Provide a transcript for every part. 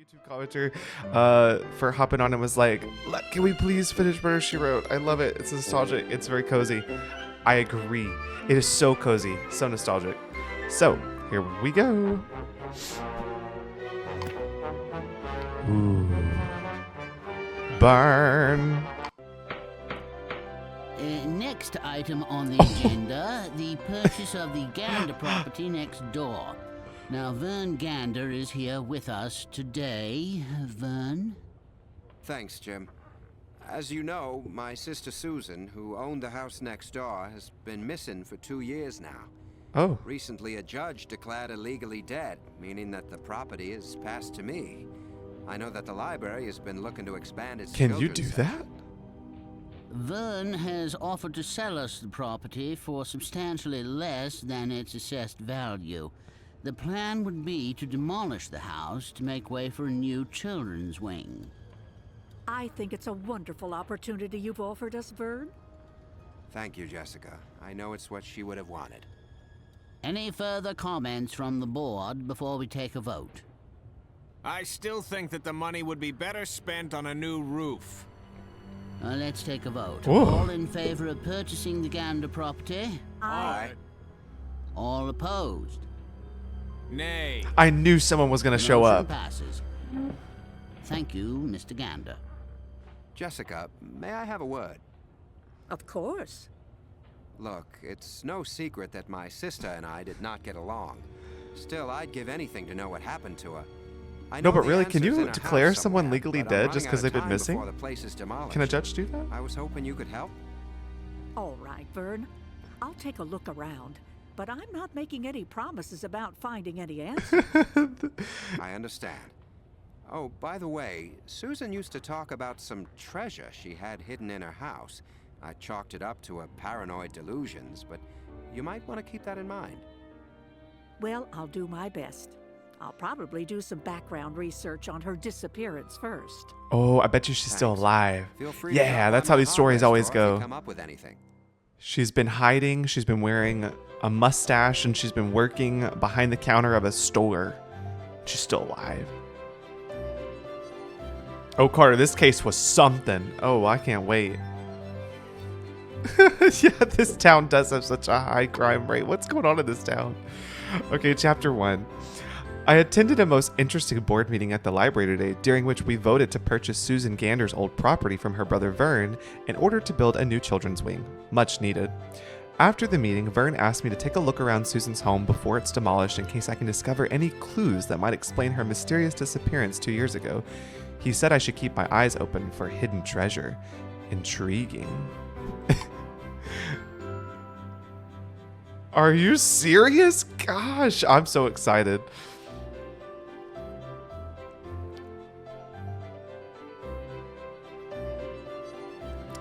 YouTube commenter for hopping on and was like, can we please finish Murder, She Wrote? I love it. It's nostalgic. It's very cozy. I agree. It is so cozy. So nostalgic. So, here we go. Ooh. Burn. Next item on the agenda, the purchase of the Gander property next door. Now, Vern Gander is here with us today. Vern? Thanks, Jim. As you know, my sister Susan, who owned the house next door, has been missing for 2 years now. Oh. Recently, a judge declared her legally dead, meaning that the property is passed to me. I know that the library has been looking to expand its Can you children's do section. that? Vern has offered to sell us the property for substantially less than its assessed value. The plan would be to demolish the house to make way for a new children's wing. I think it's a wonderful opportunity you've offered us, Vern. Thank you, Jessica. I know it's what she would have wanted. Any further comments from the board before we take a vote? I still think that the money would be better spent on a new roof. Let's take a vote. Whoa. All in favor of purchasing the Gander property? Aye. All opposed? Nay. I knew someone was going to show Motion up. passes. Thank you, Mr. Gander. Jessica, may I have a word? Of course. Look, it's no secret that my sister and I did not get along. Still, I'd give anything to know what happened to her. I No, know but the really, can answer's you in her declare house someone somewhere, legally but I'm dead running just out 'cause of they've been time missing? before the place is demolished. Can a judge do that? I was hoping you could help. All right, Vern. I'll take a look around, but I'm not making any promises about finding any answers. I understand. Oh, by the way, Susan used to talk about some treasure she had hidden in her house. I chalked it up to her paranoid delusions, but you might want to keep that in mind. Well, I'll do my best. I'll probably do some background research on her disappearance first. Oh, I bet you she's still Thanks. alive. Feel free to Yeah, drop that's by how my these stories hardware always store if you go. come up with anything. She's been hiding, she's been wearing a mustache, and she's been working behind the counter of a store. She's still alive. Oh, Carter, this case was something. Oh, I can't wait. Yeah, this town does have such a high crime rate. What's going on in this town? Okay, chapter 1. I attended a most interesting board meeting at the library today, during which we voted to purchase Susan Gander's old property from her brother Vern in order to build a new children's wing. Much needed. After the meeting, Vern asked me to take a look around Susan's home before it's demolished in case I can discover any clues that might explain her mysterious disappearance 2 years ago. He said I should keep my eyes open for hidden treasure. Intriguing. Are you serious? Gosh, I'm so excited.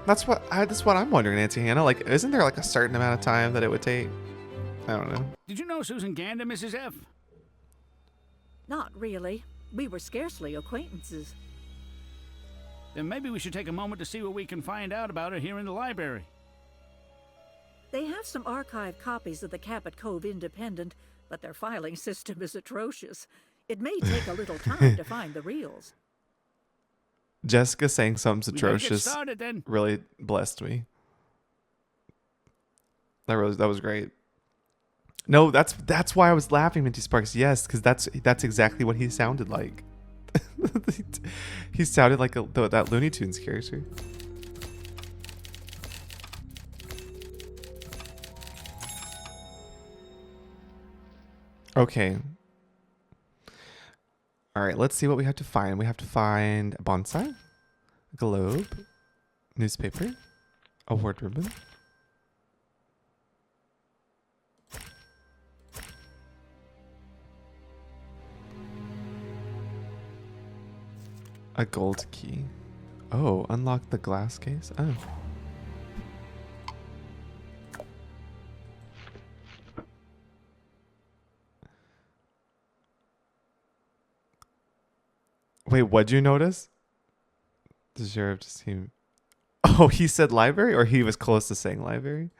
That's what I'm wondering, Nancy Hannah. Like, isn't there like a certain amount of time that it would take? I don't know. Did you know Susan Gander, Mrs. F? Not really. We were scarcely acquaintances. Then maybe we should take a moment to see what we can find out about her here in the library. They have some archived copies of the Cabot Cove Independent, but their filing system is atrocious. It may take a little time to find the reels. Jessica saying something's We better get atrocious started then. really blessed me. That was great. No, that's why I was laughing, Minty Sparks. Yes, because that's exactly what he sounded like. He sounded like that Looney Tunes character. Okay. All right, let's see what we have to find. We have to find a bonsai, a globe, newspaper, a word ribbon. A gold key. Oh, unlock the glass case. Oh. Wait, what'd you notice? The sheriff just seemed... Oh, he said library, or he was close to saying library?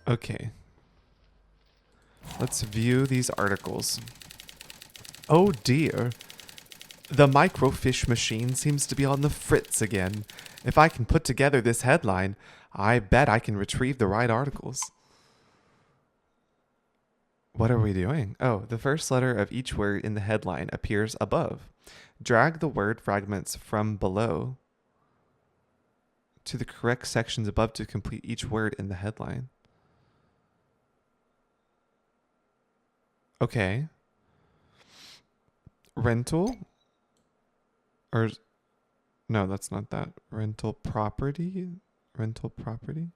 Okay. Let's view these articles. Oh dear. The microfiche machine seems to be on the fritz again. If I can put together this headline, I bet I can retrieve the right articles. What are we doing? Oh, the first letter of each word in the headline appears above. Drag the word fragments from below to the correct sections above to complete each word in the headline. Okay. Rental? Or no, that's not that. Rental property? Rental property?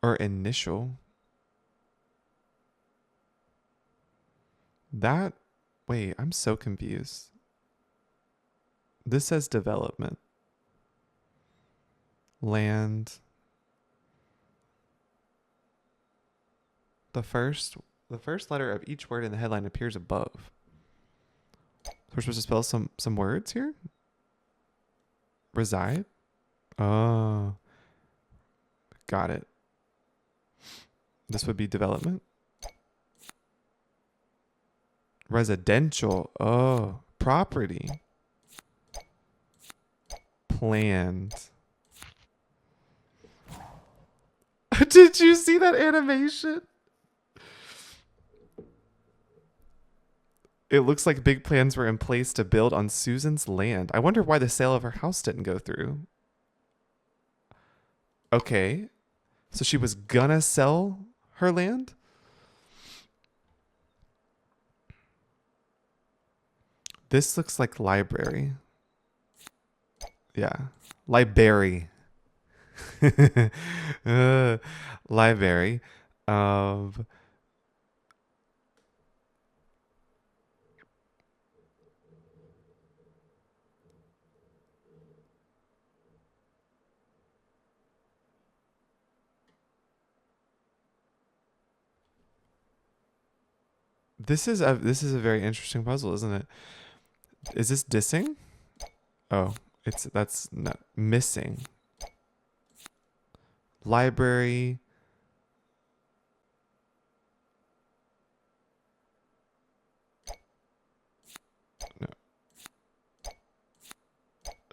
Or initial? That, wait, I'm so confused. This says development. Land. The first letter of each word in the headline appears above. So we're supposed to spell some words here? Reside? Oh. Got it. This would be development. Residential. Oh. Property. Planned. Did you see that animation? It looks like big plans were in place to build on Susan's land. I wonder why the sale of her house didn't go through. Okay. So she was gonna sell her land? This looks like library. Yeah. Library. Library of This is a very interesting puzzle, isn't it? Is this dissing? Oh, that's not missing. Library. No.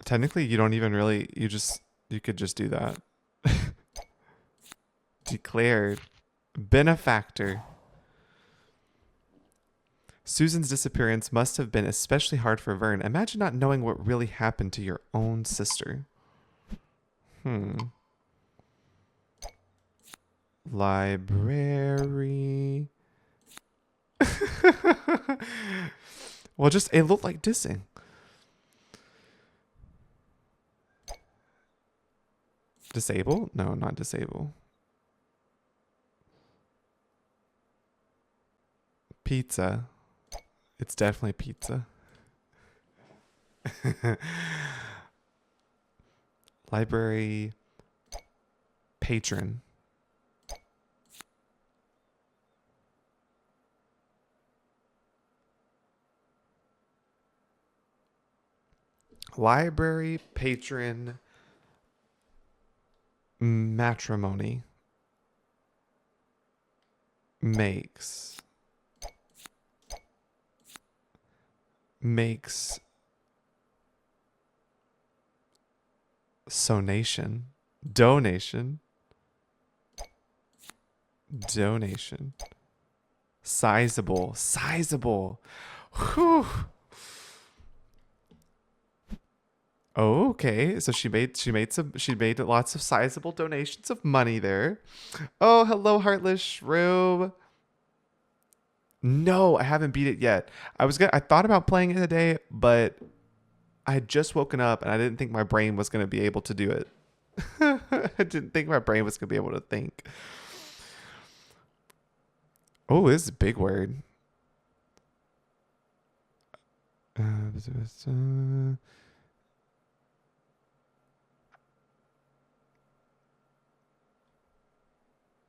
Technically, you don't even really, you could just do that. Declared. Benefactor. Susan's disappearance must have been especially hard for Vern. Imagine not knowing what really happened to your own sister. Library. Well, it looked like dissing. Disable? No, not disable. Pizza. It's definitely pizza. Library patron. Library patron matrimony makes sonation, donation, sizable. Whew. Oh, okay. So she made lots of sizable donations of money there. Oh, hello, Heartless Shrew. No, I haven't beat it yet. I thought about playing it today, but I had just woken up and I didn't think my brain was going to be able to do it. I didn't think my brain was going to be able to think. Oh, this is a big word.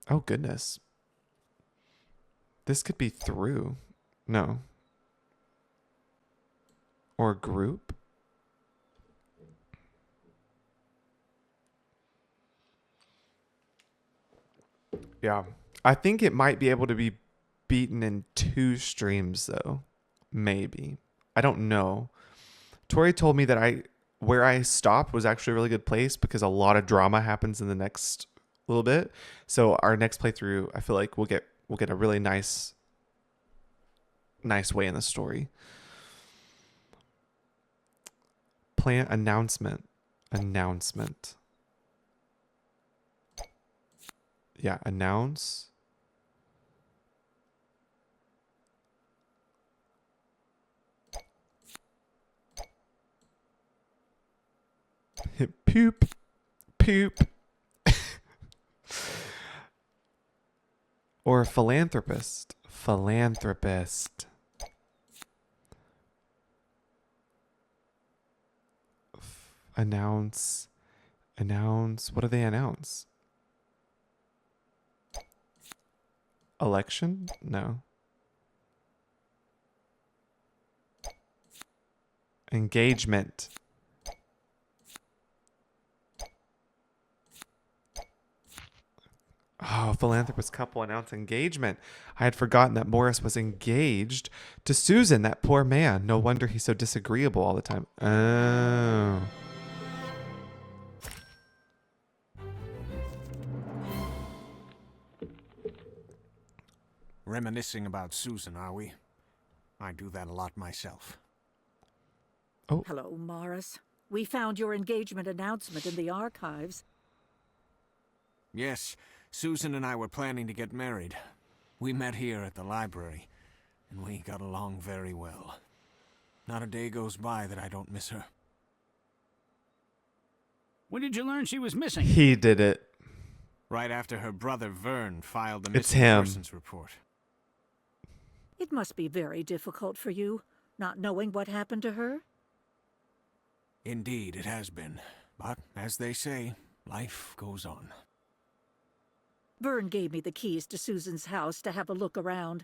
Oh, goodness. This could be through. No. Or group. Yeah. I think it might be able to be beaten in 2 streams though. Maybe. I don't know. Tori told me that where I stopped was actually a really good place because a lot of drama happens in the next little bit. So our next playthrough, I feel like we'll get a really nice way in the story. Plan announcement. Yeah, announce. Poop. Or philanthropist. Announce. What do they announce? Election? No. Engagement. Oh, philanthropist couple announce engagement. I had forgotten that Morris was engaged to Susan, that poor man. No wonder he's so disagreeable all the time. Oh. Reminiscing about Susan, are we? I do that a lot myself. Oh. Hello, Morris. We found your engagement announcement in the archives. Yes, Susan and I were planning to get married. We met here at the library, and we got along very well. Not a day goes by that I don't miss her. When did you learn she was missing? He did it. Right after her brother Vern filed the It's missing him. persons report. It must be very difficult for you, not knowing what happened to her. Indeed, it has been. But, as they say, life goes on. Vern gave me the keys to Susan's house to have a look around.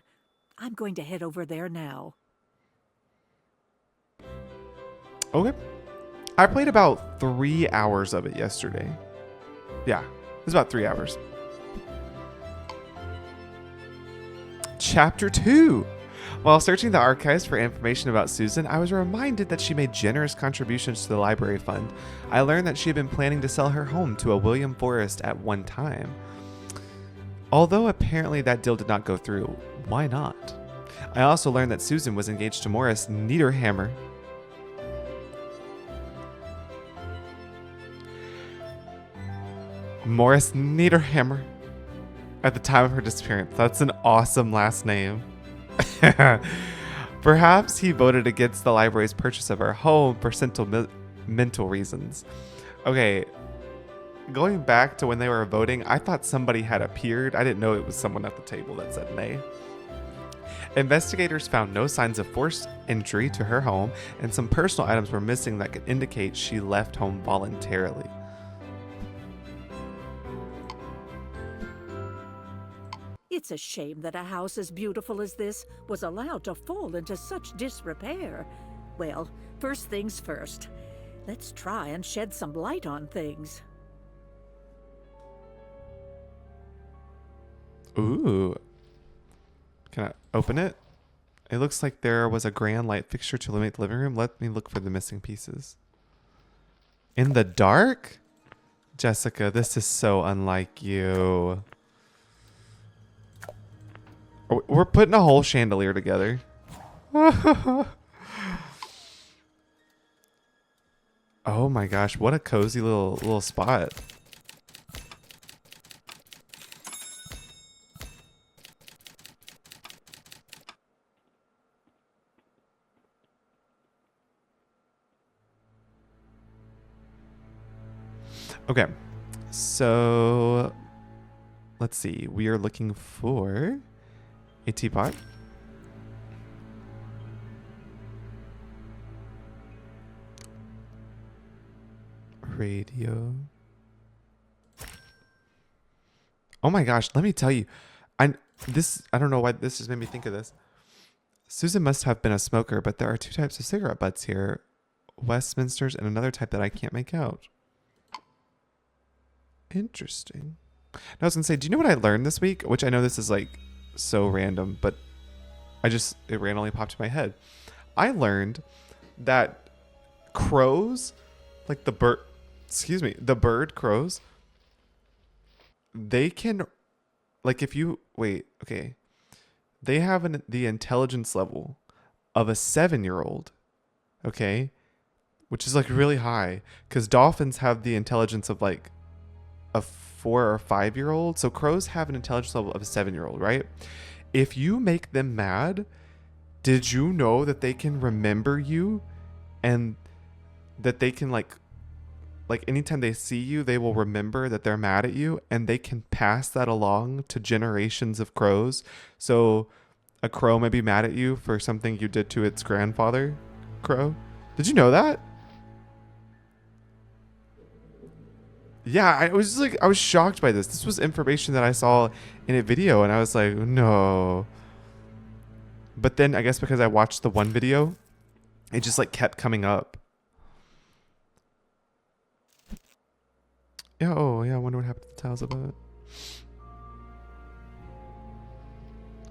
I'm going to head over there now. Okay. I played about 3 hours of it yesterday. Yeah, it was about 3 hours. Chapter 2. While searching the archives for information about Susan, I was reminded that she made generous contributions to the library fund. I learned that she had been planning to sell her home to a William Forrest at one time. Although apparently that deal did not go through, why not? I also learned that Susan was engaged to Morris Niederhammer. Morris Niederhammer at the time of her disappearance. That's an awesome last name. Perhaps he voted against the library's purchase of her home for sentimental reasons. Okay, going back to when they were voting, I thought somebody had appeared. I didn't know it was someone at the table that said nay. Investigators found no signs of forced entry to her home, and some personal items were missing that could indicate she left home voluntarily. It's a shame that a house as beautiful as this was allowed to fall into such disrepair. Well, first things first. Let's try and shed some light on things. Ooh. Can I open it? It looks like there was a grand light fixture to illuminate the living room. Let me look for the missing pieces. In the dark? Jessica, this is so unlike you. We're putting a whole chandelier together. Oh my gosh, what a cozy little spot. Okay, so let's see. We are looking for a teapot. Radio. Oh my gosh, let me tell you. I don't know why this just made me think of this. Susan must have been a smoker, but there are 2 types of cigarette butts here. Westminster's and another type that I can't make out. Interesting. I was gonna say, do you know what I learned this week? Which I know this is like so random, but it randomly popped in my head. I learned that crows, like the bird crows, they can, like if you, wait, okay. They have the intelligence level of a 7-year-old, okay? Which is like really high, because dolphins have the intelligence of like a 4 or 5-year-old. So crows have an intelligence level of a 7-year-old, right? If you make them mad, did you know that they can remember you, and that they can like anytime they see you, they will remember that they're mad at you, and they can pass that along to generations of crows. So a crow may be mad at you for something you did to its grandfather crow. Did you know that? Yeah, I was shocked by this. This was information that I saw in a video, and I was like, no. But then I guess because I watched the one video, it just like kept coming up. Yeah, oh yeah, I wonder what happened to the tiles above it.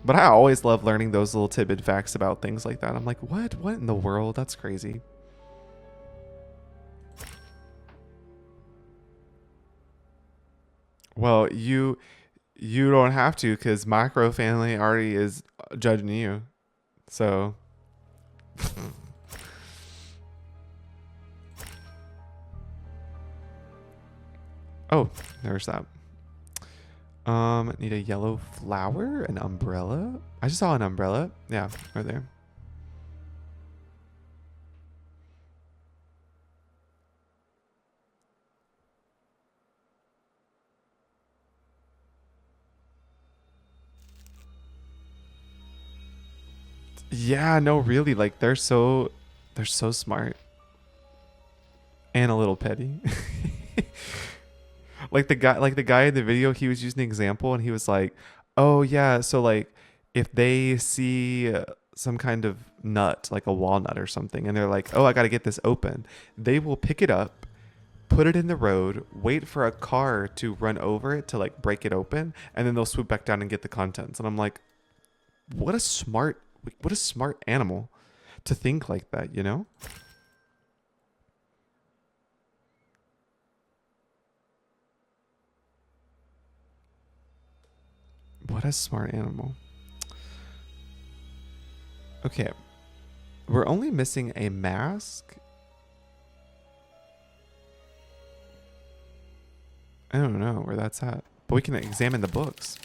But I always love learning those little tidbit facts about things like that. I'm like, what in the world? That's crazy. Well, you don't have to, because Macro Family already is judging you. So oh, there's that. Need a yellow flower, an umbrella. I just saw an umbrella. Yeah, right there. Yeah, no, really, like they're so smart and a little petty. Like the guy in the video, he was using an example, and he was like, "Oh yeah, so like if they see some kind of nut, like a walnut or something, and they're like, "Oh, I got to get this open." They will pick it up, put it in the road, wait for a car to run over it to like break it open, and then they'll swoop back down and get the contents. And I'm like, what a smart animal to think like that, you know? What a smart animal. Okay. We're only missing a mask. I don't know where that's at, but we can examine the books.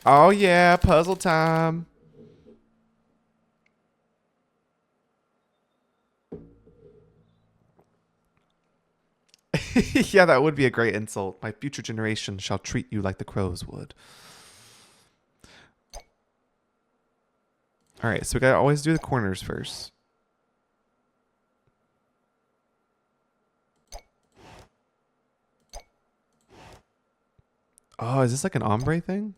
Oh yeah, puzzle time. Yeah, that would be a great insult. My future generation shall treat you like the crows would. All right, so we gotta always do the corners first. Oh, is this like an ombre thing?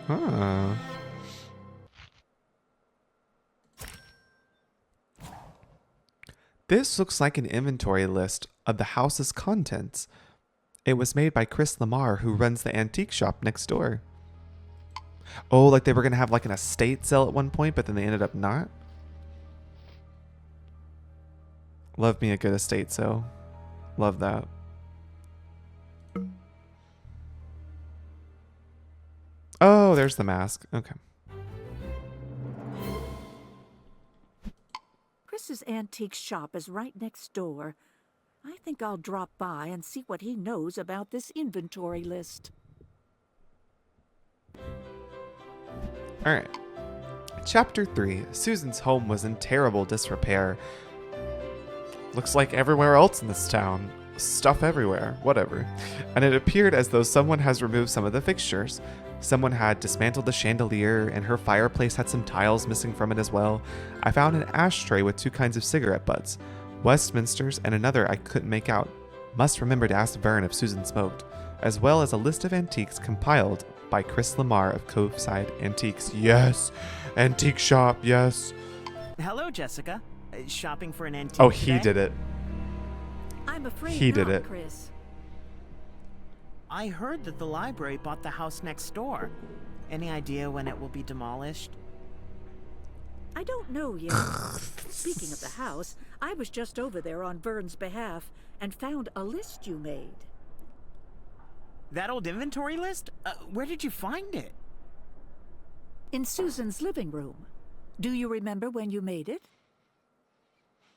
Huh. This looks like an inventory list of the house's contents. It was made by Chris Lamar, who runs the antique shop next door. Oh, like they were going to have like an estate sale at one point, but then they ended up not? Love me a good estate sale. Love that. Oh, there's the mask. Okay. Chris's antique shop is right next door. I think I'll drop by and see what he knows about this inventory list. All right. Chapter 3. Susan's home was in terrible disrepair. Looks like everywhere else in this town. Stuff everywhere. Whatever. And it appeared as though someone has removed some of the fixtures. Someone had dismantled the chandelier, and her fireplace had some tiles missing from it as well. I found an ashtray with 2 kinds of cigarette butts. Westminster's and another I couldn't make out. Must remember to ask Vern if Susan smoked. As well as a list of antiques compiled by Chris Lamar of Coveside Antiques. Yes! Antique shop, yes! Hello, Jessica. Shopping for an antique Oh, he today? did it. I'm afraid He did not, it. Chris. I heard that the library bought the house next door. Any idea when it will be demolished? I don't know yet. Speaking of the house, I was just over there on Vern's behalf and found a list you made. That old inventory list? Where did you find it? In Susan's living room. Do you remember when you made it?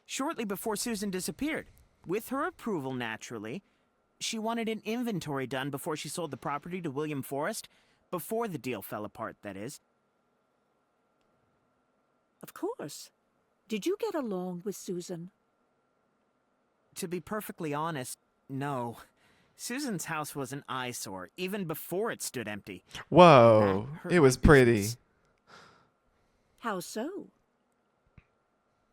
Shortly before Susan disappeared. With her approval, naturally. She wanted an inventory done before she sold the property to William Forrest. Before the deal fell apart, that is. Of course. Did you get along with Susan? To be perfectly honest, no. Susan's house was an eyesore, even before it stood empty. Whoa, That hurt it my was pretty. business. How so?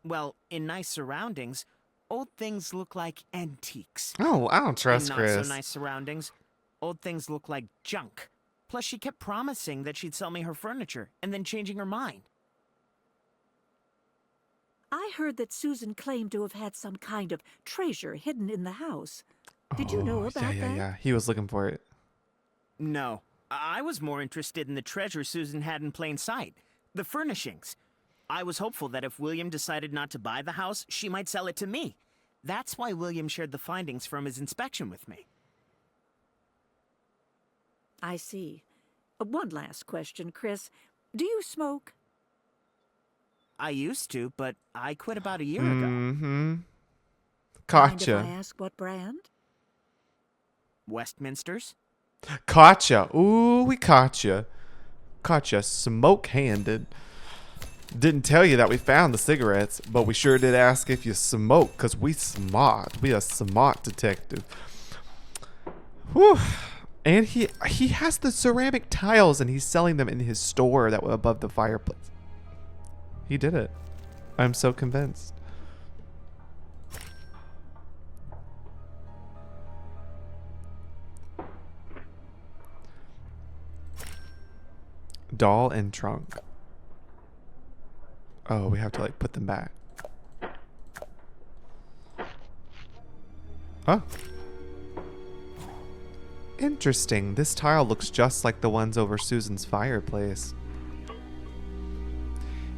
Well, in nice surroundings, old things look like antiques. Oh, I don't trust In Chris. not so nice surroundings, old things look like junk. Plus, she kept promising that she'd sell me her furniture, and then changing her mind. I heard that Susan claimed to have had some kind of treasure hidden in the house. Did you know Oh, about that? Yeah. He was looking for it. No, I was more interested in the treasure Susan had in plain sight, the furnishings. I was hopeful that if William decided not to buy the house, she might sell it to me. That's why William shared the findings from his inspection with me. I see. One last question, Chris. Do you smoke? I used to, but I quit about a year ago. Mm-hmm. Mind if Gotcha. I ask what brand? Westminster's? Caught Ooh, we caught you. Caught you smoke-handed. Didn't tell you that we found the cigarettes, but we sure did ask if you smoke, because we smart. We a smart detective. Whew. And he has the ceramic tiles, and he's selling them in his store that was above the fireplace. He did it. I'm so convinced. Doll and trunk. Oh, we have to like put them back. Huh. Interesting. This tile looks just like the ones over Susan's fireplace.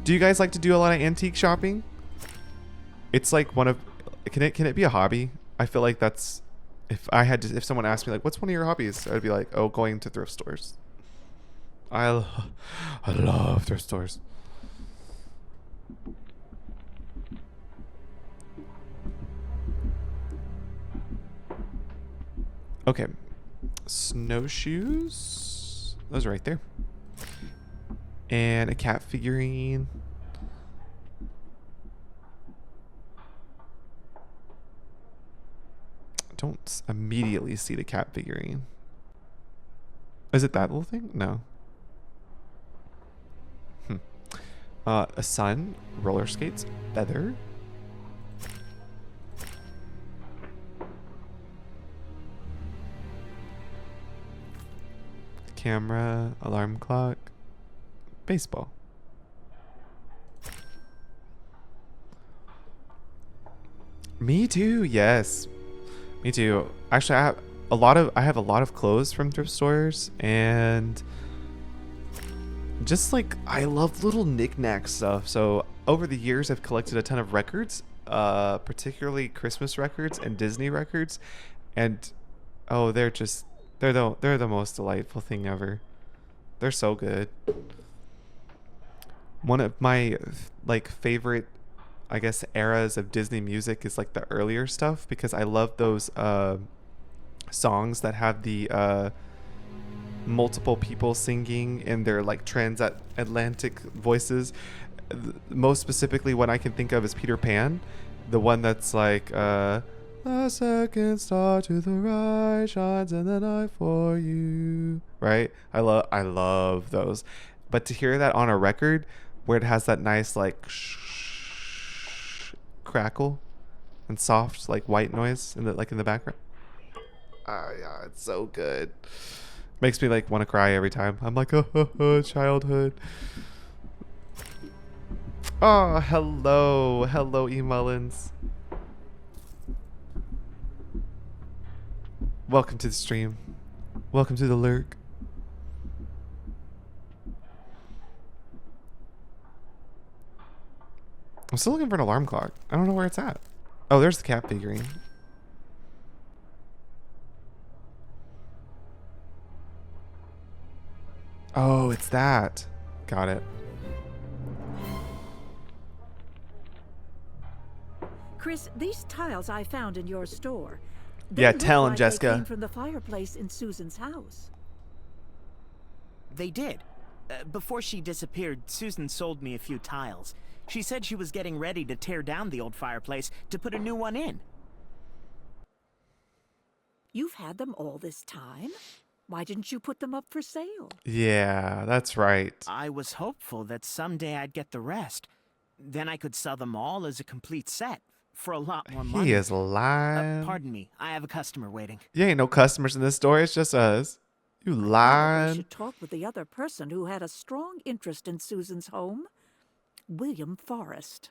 Do you guys like to do a lot of antique shopping? It's like one of can it be a hobby? I feel like that's if someone asked me like what's one of your hobbies? I'd be like, "Oh, going to thrift stores." I love thrift stores. Okay. Snowshoes. Those are right there. And a cat figurine. Don't immediately see the cat figurine. Is it that little thing? No. A sun, roller skates, feather. Camera, alarm clock, baseball. Me too. Yes, me too. Actually, I have a lot of clothes from thrift stores, and just like I love little knick-knack stuff. So over the years, I've collected a ton of records, particularly Christmas records and Disney records, and oh, they're the most delightful thing ever. They're so good. One of my like favorite, I guess, eras of Disney music is like the earlier stuff because I love those songs that have the multiple people singing in their like transatlantic voices. Most specifically, one I can think of is Peter Pan, the one that's like the second star to the right shines in the night for you. Right? I love those. But to hear that on a record where it has that nice like crackle and soft like white noise in the background. Yeah, it's so good. Makes me like want to cry every time. I'm like, oh, childhood. Oh, hello. Hello, E. Mullins. Welcome to the stream. Welcome to the lurk. I'm still looking for an alarm clock. I don't know where it's at. Oh, there's the cat figurine. Oh, it's that. Got it. Chris, these tiles I found in your store. Yeah, look tell him, like Jessica. They came from the fireplace in Susan's house. They did. Before she disappeared, Susan sold me a few tiles. She said she was getting ready to tear down the old fireplace to put a new one in. You've had them all this time? Why didn't you put them up for sale? Yeah, that's right. I was hopeful that someday I'd get the rest. Then I could sell them all as a complete set for a lot more money. He is lying. Pardon me, I have a customer waiting. You ain't no customers in this store. It's just us. You Probably lying. should talk with the other person who had a strong interest in Susan's home, William Forrest.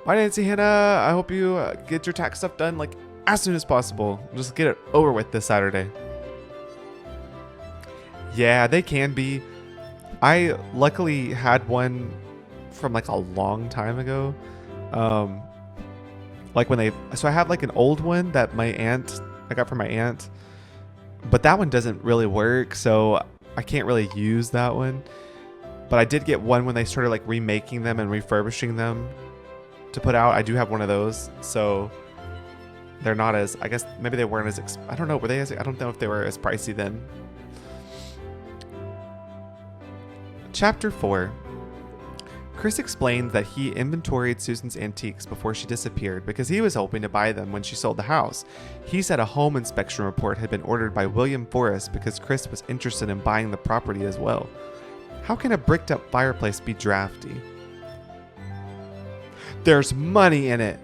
Bye, Nancy Hannah. I hope you get your tax stuff done like as soon as possible. Just get it over with this Saturday. Yeah, they can be. I luckily had one from like a long time ago. Like when so I have like an old one that I got from my aunt, but that one doesn't really work, so I can't really use that one. But I did get one when they started like remaking them and refurbishing them to put out. I do have one of those, so they're not as, I guess maybe they weren't as, I don't know, were they as, I don't know if they were as pricey then. Chapter 4. Chris explained that he inventoried Susan's antiques before she disappeared because he was hoping to buy them when she sold the house. He said a home inspection report had been ordered by William Forrest because Chris was interested in buying the property as well. How can a bricked up fireplace be drafty? There's money in it.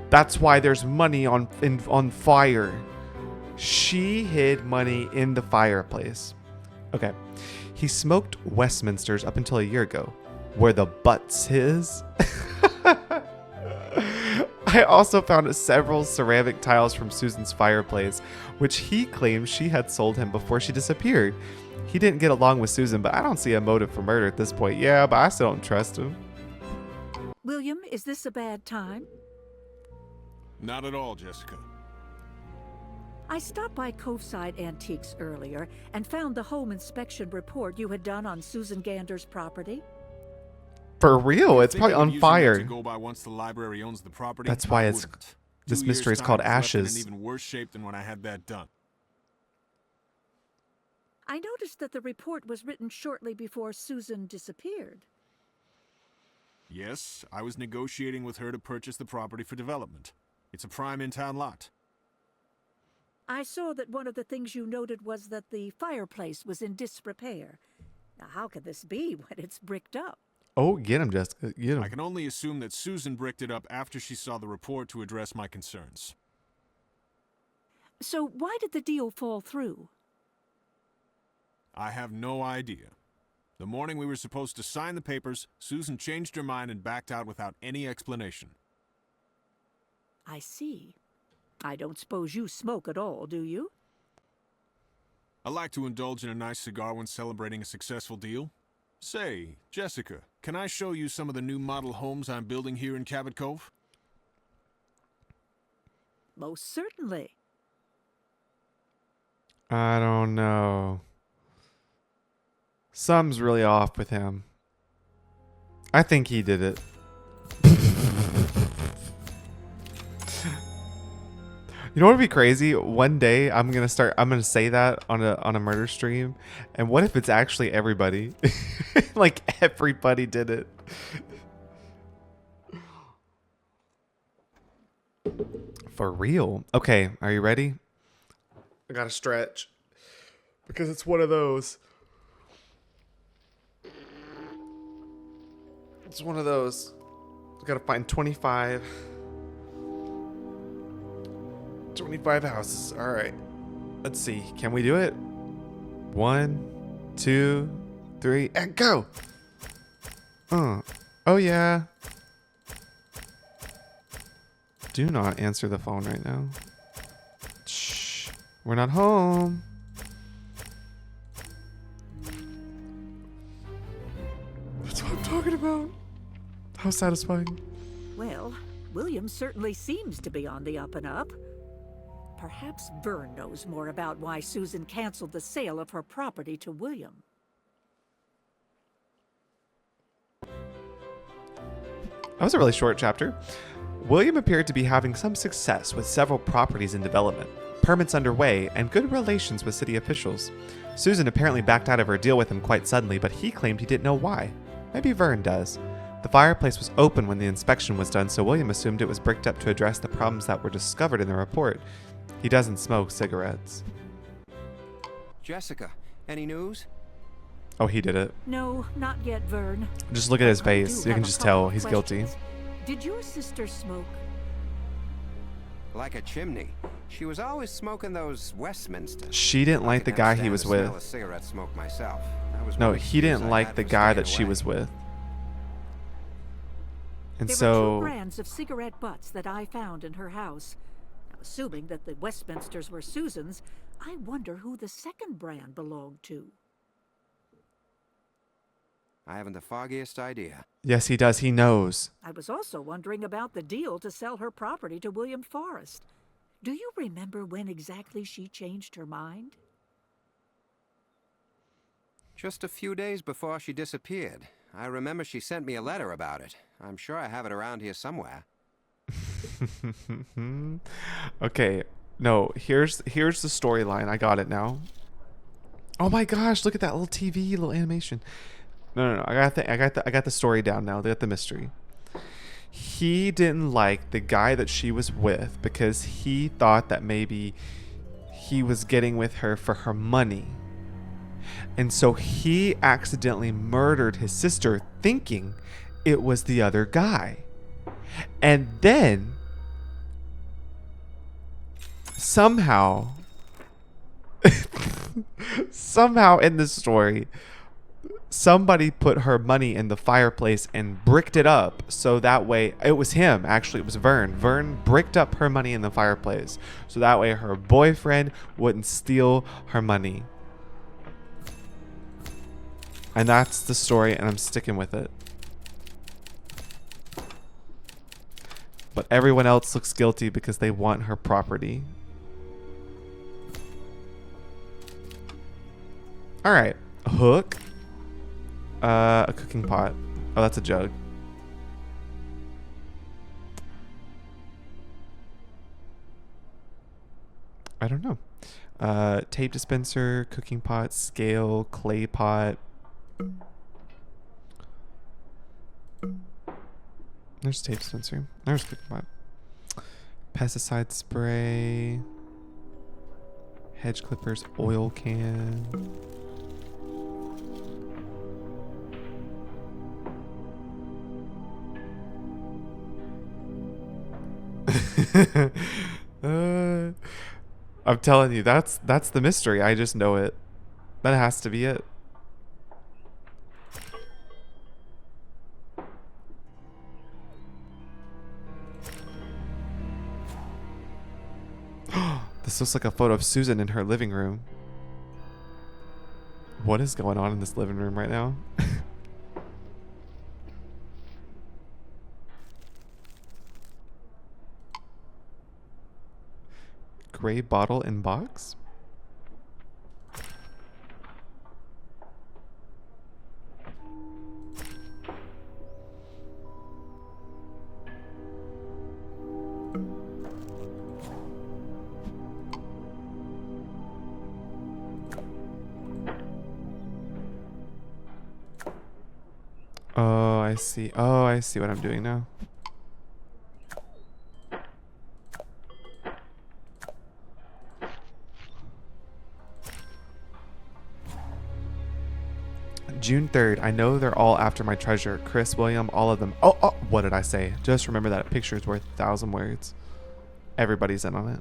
That's why there's money on fire. She hid money in the fireplace. Okay. He smoked Westminsters up until a year ago. Were the butts his? I also found several ceramic tiles from Susan's fireplace, which he claimed she had sold him before she disappeared. He didn't get along with Susan, but I don't see a motive for murder at this point. Yeah, but I still don't trust him. William, is this a bad time? Not at all, Jessica. I stopped by Coveside Antiques earlier and found the home inspection report you had done on Susan Gander's property. For real, it's probably on fire. To go by once the library owns the property. That's why I it's wouldn't. this 2 mystery years' is called time has left it Ashes. in even worse shape than when I had that done. I noticed that the report was written shortly before Susan disappeared. Yes, I was negotiating with her to purchase the property for development. It's a prime in-town lot. I saw that one of the things you noted was that the fireplace was in disrepair. Now, how could this be when it's bricked up? Oh, get him, Jessica. Get him. I can only assume that Susan bricked it up after she saw the report to address my concerns. So why did the deal fall through? I have no idea. The morning we were supposed to sign the papers, Susan changed her mind and backed out without any explanation. I see. I don't suppose you smoke at all, do you? I like to indulge in a nice cigar when celebrating a successful deal. Say, Jessica, can I show you some of the new model homes I'm building here in Cabot Cove? Most certainly. I don't know. Something's really off with him. I think he did it. You know what would be crazy? One day I'm gonna say that on a murder stream, and what if it's actually everybody? Like everybody did it. For real. Okay, are you ready? I gotta stretch because it's one of those. It's one of those. I gotta find 25 houses. All right. Let's see. Can we do it? 1, 2, 3, and go. Oh yeah. Do not answer the phone right now. Shh. We're not home. That's what I'm talking about. How satisfying. Well, William certainly seems to be on the up and up. Perhaps Vern knows more about why Susan canceled the sale of her property to William. That was a really short chapter. William appeared to be having some success with several properties in development, permits underway, and good relations with city officials. Susan apparently backed out of her deal with him quite suddenly, but he claimed he didn't know why. Maybe Vern does. The fireplace was open when the inspection was done, so William assumed it was bricked up to address the problems that were discovered in the report. He doesn't smoke cigarettes. Jessica, any news? Oh, he did it. No, not yet, Vern. Just look at his I face. do You have can a just couple tell of he's guilty. questions. Did your sister smoke? Like a chimney. She was always smoking those Westminsters. She didn't like the guy he was I can with. smell a cigarette smoke myself. That was No, one of the he cues didn't I like had the for guy staying that she away. was with. And There were two so, brands of cigarette butts that I found in her house. Now, assuming that the Westminsters were Susan's, I wonder who the second brand belonged to. I haven't the foggiest idea. yes, he does. He knows. I was also wondering about the deal to sell her property to William Forrest. Do you remember when exactly she changed her mind? Just a few days before she disappeared. I remember she sent me a letter about it. I'm sure I have it around here somewhere. Okay. No, here's the storyline. I got it now. Oh my gosh, look at that little TV, little animation. No. I got the story down now. They got the mystery. He didn't like the guy that she was with because he thought that maybe he was getting with her for her money. And so he accidentally murdered his sister thinking it was the other guy. And then somehow in the story, somebody put her money in the fireplace and bricked it up so that way it was him. Actually, it was Vern. Vern bricked up her money in the fireplace so that way her boyfriend wouldn't steal her money. And that's the story, and I'm sticking with it. But everyone else looks guilty because they want her property. All right, a hook. A cooking pot. Oh, that's a jug. I don't know. Tape dispenser, cooking pot, scale, clay pot. There's tape dispenser. There's cooking pot. Pesticide spray. Hedge clippers, oil can. I'm telling you, that's the mystery. I just know it. That has to be it. This looks like a photo of Susan in her living room. What is going on in this living room right now? Gray bottle and box? Oh, I see. Oh, I see what I'm doing now. June 3rd. I know they're all after my treasure. Chris, William, all of them. Oh, what did I say? Just remember that a picture is worth 1,000 words. Everybody's in on it.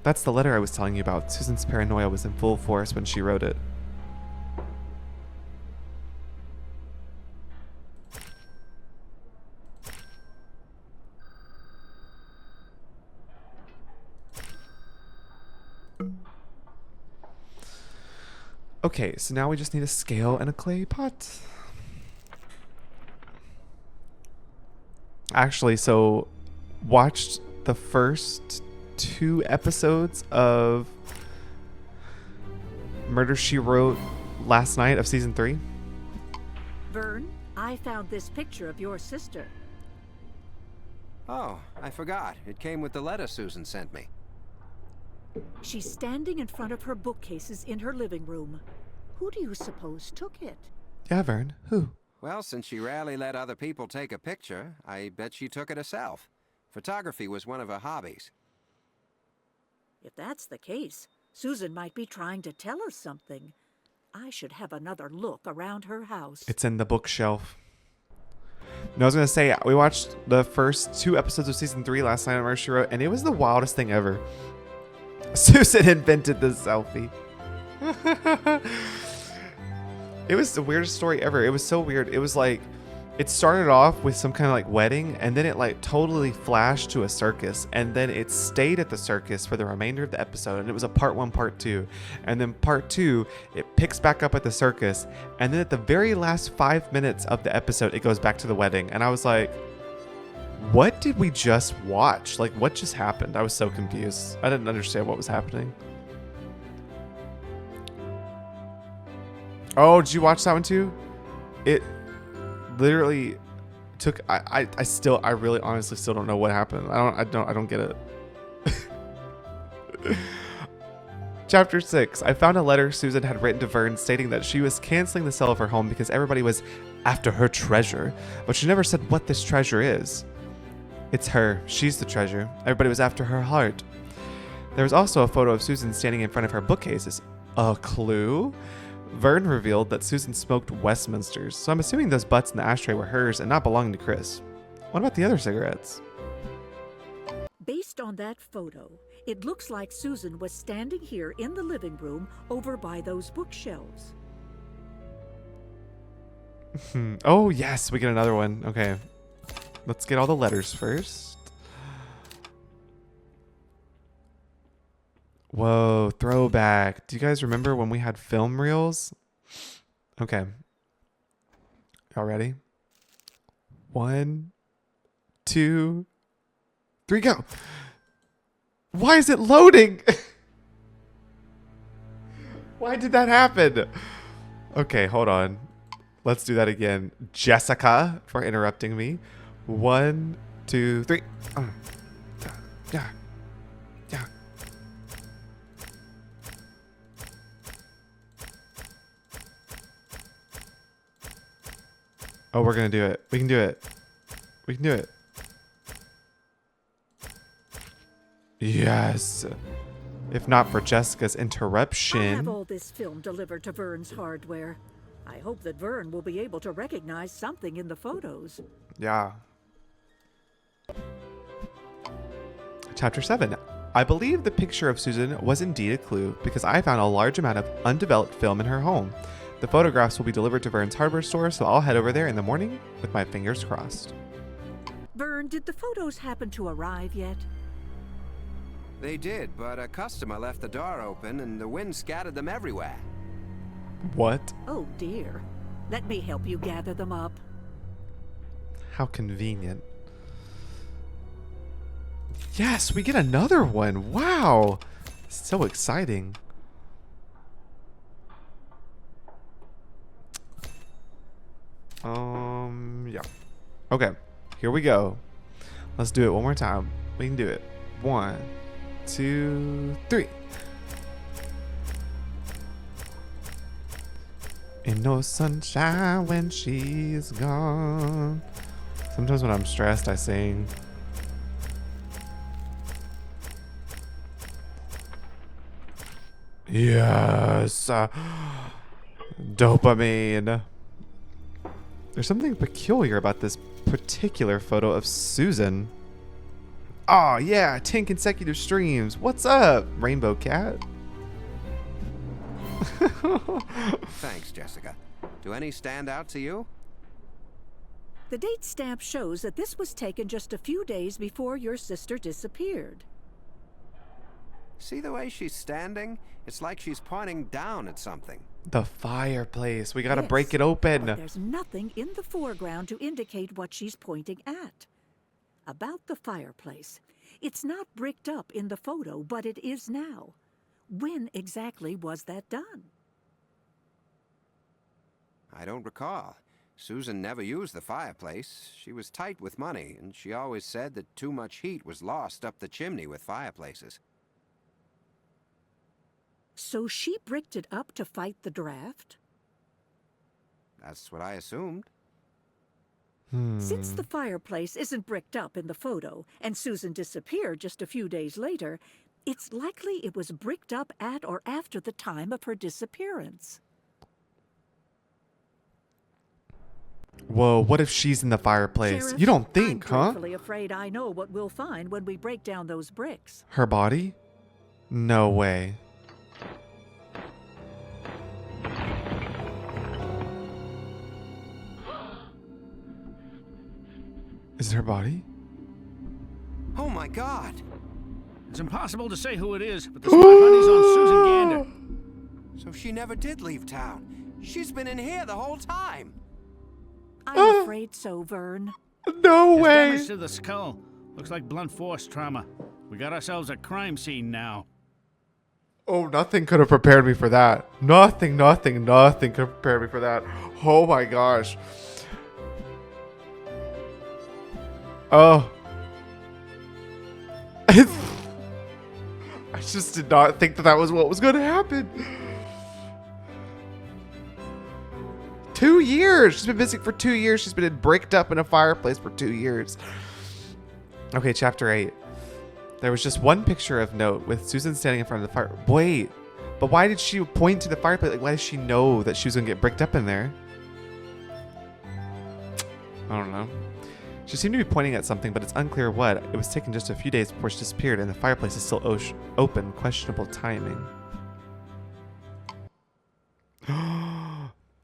That's the letter I was telling you about. Susan's paranoia was in full force when she wrote it. Okay, so now we just need a scale and a clay pot. Actually, so watched the first 2 episodes of Murder, She Wrote last night of season 3. Vern, I found this picture of your sister. Oh, I forgot. It came with the letter Susan sent me. She's standing in front of her bookcases in her living room. Who do you suppose took it? Yeah, Vern. Who? Well, since she rarely let other people take a picture, I bet she took it herself. Photography was one of her hobbies. If that's the case, Susan might be trying to tell us something. I should have another look around her house. It's in the bookshelf. No, I was gonna say, we watched the first 2 episodes of season 3 last night on Murder, She Wrote, and it was the wildest thing ever. Susan invented the selfie. It was the weirdest story ever. It was so weird. It was like, it started off with some kind of like wedding, and then it like totally flashed to a circus, and then it stayed at the circus for the remainder of the episode, and it was a part 1, part 2, and then part 2, it picks back up at the circus, and then at the very last 5 minutes of the episode, it goes back to the wedding, and I was like, what did we just watch? Like, what just happened? I was so confused. I didn't understand what was happening. Oh, did you watch that one too? It literally took I really honestly still don't know what happened. I don't get it. Chapter 6. I found a letter Susan had written to Vern stating that she was canceling the sale of her home because everybody was after her treasure, but she never said what this treasure is. It's her. She's the treasure. Everybody was after her heart. There was also a photo of Susan standing in front of her bookcases. A clue? Vern revealed that Susan smoked Westminsters, so I'm assuming those butts in the ashtray were hers and not belonging to Chris. What about the other cigarettes? Based on that photo, it looks like Susan was standing here in the living room over by those bookshelves. Oh, yes, we get another one. Okay. Let's get all the letters first. Whoa, throwback. Do you guys remember when we had film reels? Okay. Y'all ready? 1, 2, 3, go. Why is it loading? Why did that happen? Okay, hold on. Let's do that again. Jessica for interrupting me. 1, 2, 3. Yeah. Yeah. Oh, we're gonna do it. We can do it. We can do it. Yes. If not for Jessica's I'll have interruption. all this film delivered to Vern's hardware. I hope that Vern will be able to recognize something in the photos. Yeah. Chapter 7. I believe the picture of Susan was indeed a clue because I found a large amount of undeveloped film in her home. The photographs will be delivered to Vern's hardware store, so I'll head over there in the morning with my fingers crossed. Vern, did the photos happen to arrive yet? They did, but a customer left the door open and the wind scattered them everywhere. What? Oh dear. Let me help you gather them up. How convenient. Yes, we get another one. Wow. So exciting. Yeah. Okay, here we go. Let's do it one more time. We can do it. 1, 2, 3. Ain't no sunshine when she's gone. Sometimes when I'm stressed, I sing. Yes. Dopamine. There's something peculiar about this particular photo of Susan. Oh yeah, 10 consecutive streams. What's up, Rainbow Cat? Thanks, Jessica. Do any stand out to you? The date stamp shows that this was taken just a few days before your sister disappeared. See the way she's standing? It's like she's pointing down at something. The fireplace. We gotta Yes, break it but open. there's nothing in the foreground to indicate what she's pointing at. About the fireplace. It's not bricked up in the photo, but it is now. When exactly was that done? I don't recall. Susan never used the fireplace. She was tight with money, and she always said that too much heat was lost up the chimney with fireplaces. So she bricked it up to fight the draft? That's what I assumed. Since the fireplace isn't bricked up in the photo, and Susan disappeared just a few days later, it's likely it was bricked up at or after the time of her disappearance. Whoa, what if she's in the fireplace? Sheriff, You don't think, I'm huh? dreadfully afraid I know what we'll find when we break down those bricks. Her body? No way. Is it her body? Oh my God! It's impossible to say who it is, but the spotlight is on Susan Gander. So she never did leave town. She's been in here the whole time. I'm afraid so, Vern. No There's way. damage to the skull. Looks like blunt force trauma. We got ourselves a crime scene now. Oh, nothing could have prepared me for that. Nothing could have prepared me for that. Oh my gosh. Oh. I just did not think that that was what was going to happen. 2 years. She's been missing for 2 years. She's been bricked up in a fireplace for 2 years. Okay, chapter 8. There was just one picture of note with Susan standing in front of the fire. Wait, but why did she point to the fireplace? Like, why does she know that she was going to get bricked up in there? I don't know. She seemed to be pointing at something, but it's unclear what. It was taken just a few days before she disappeared, and the fireplace is still open. Questionable timing.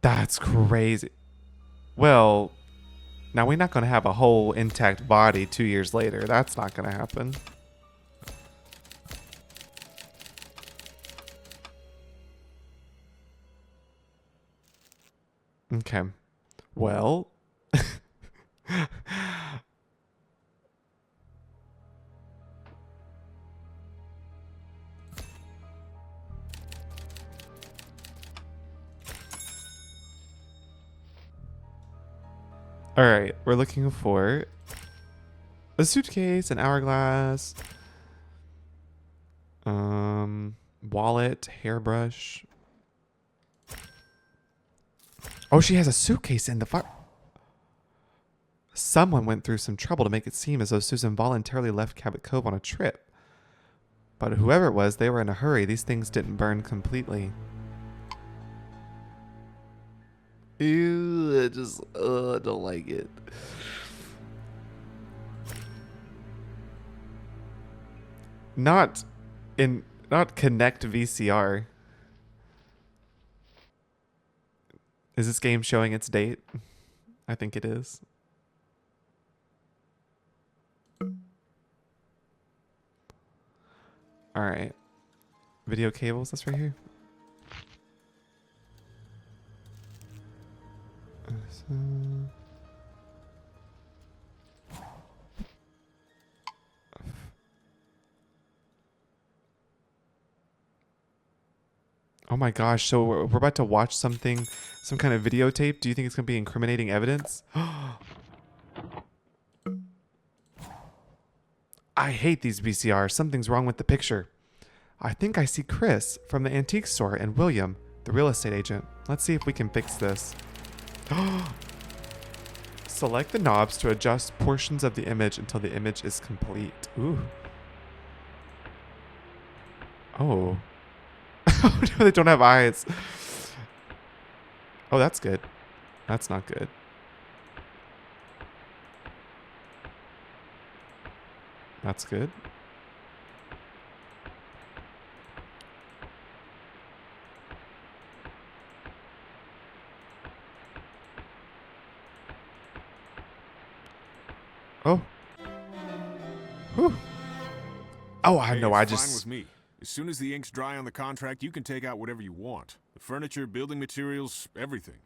That's crazy. Well, now we're not going to have a whole intact body 2 years later. That's not going to happen. Okay. Well. All right, we're looking for a suitcase, an hourglass, wallet, hairbrush. Oh, she has a suitcase in the fire. Someone went through some trouble to make it seem as though Susan voluntarily left Cabot Cove on a trip. But whoever it was, they were in a hurry. These things didn't burn completely. Ew, I don't like it. Not Connect VCR. Is this game showing its date? I think it is. All right. Video cables, that's right here. Oh my gosh, so we're about to watch something, some kind of videotape. Do you think it's going to be incriminating evidence? I hate these VCRs. Something's wrong with the picture. I think I see Chris from the antique store and William, the real estate agent. Let's see if we can fix this. Select the knobs to adjust portions of the image until the image is complete. Ooh. Oh. Oh no, they don't have eyes. Oh, that's good. That's not good. That's good. Oh. Whew. Oh, I Hey, know. it's I fine just. with me. As soon as the ink's dry on the contract, you can take out whatever you want. The furniture, building materials, everything.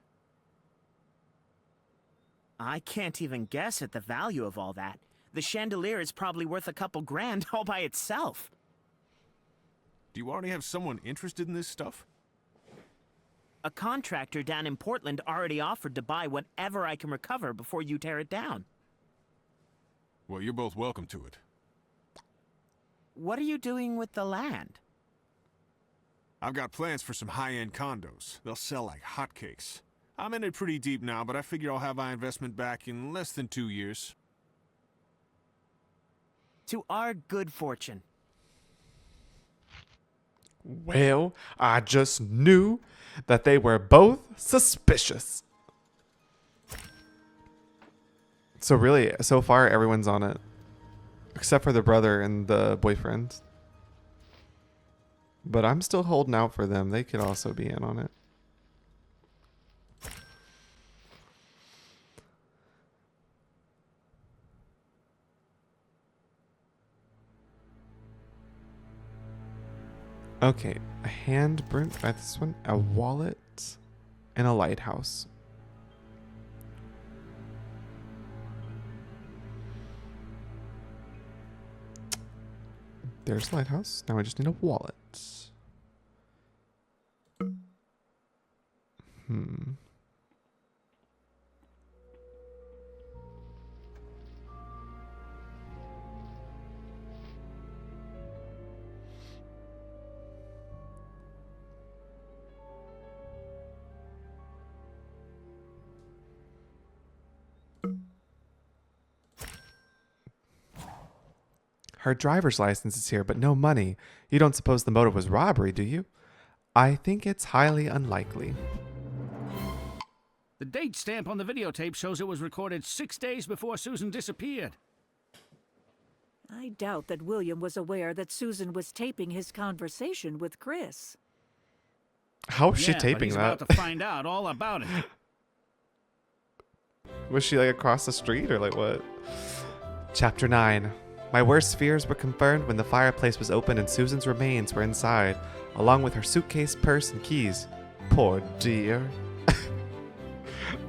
I can't even guess at the value of all that. The chandelier is probably worth a couple grand all by itself. Do you already have someone interested in this stuff? A contractor down in Portland already offered to buy whatever I can recover before you tear it down. Well, you're both welcome to it. What are you doing with the land? I've got plans for some high-end condos. They'll sell like hotcakes. I'm in it pretty deep now, but I figure I'll have my investment back in less than 2 years. To our good fortune. Well, I just knew that they were both suspicious. So really, so far everyone's on it. Except for the brother and the boyfriend. But I'm still holding out for them. They could also be in on it. Okay, a handprint, this one, a wallet, and a lighthouse. There's lighthouse. Now I just need a wallet. Her driver's license is here, but no money. You don't suppose the motive was robbery, do you? I think it's highly unlikely. The date stamp on the videotape shows it was recorded 6 days before Susan disappeared. I doubt that William was aware that Susan was taping his conversation with Chris. How was she But taping he's that? about to find out all about it. Was she like across the street or like what? Chapter 9. My worst fears were confirmed when the fireplace was open and Susan's remains were inside, along with her suitcase, purse, and keys. Poor dear.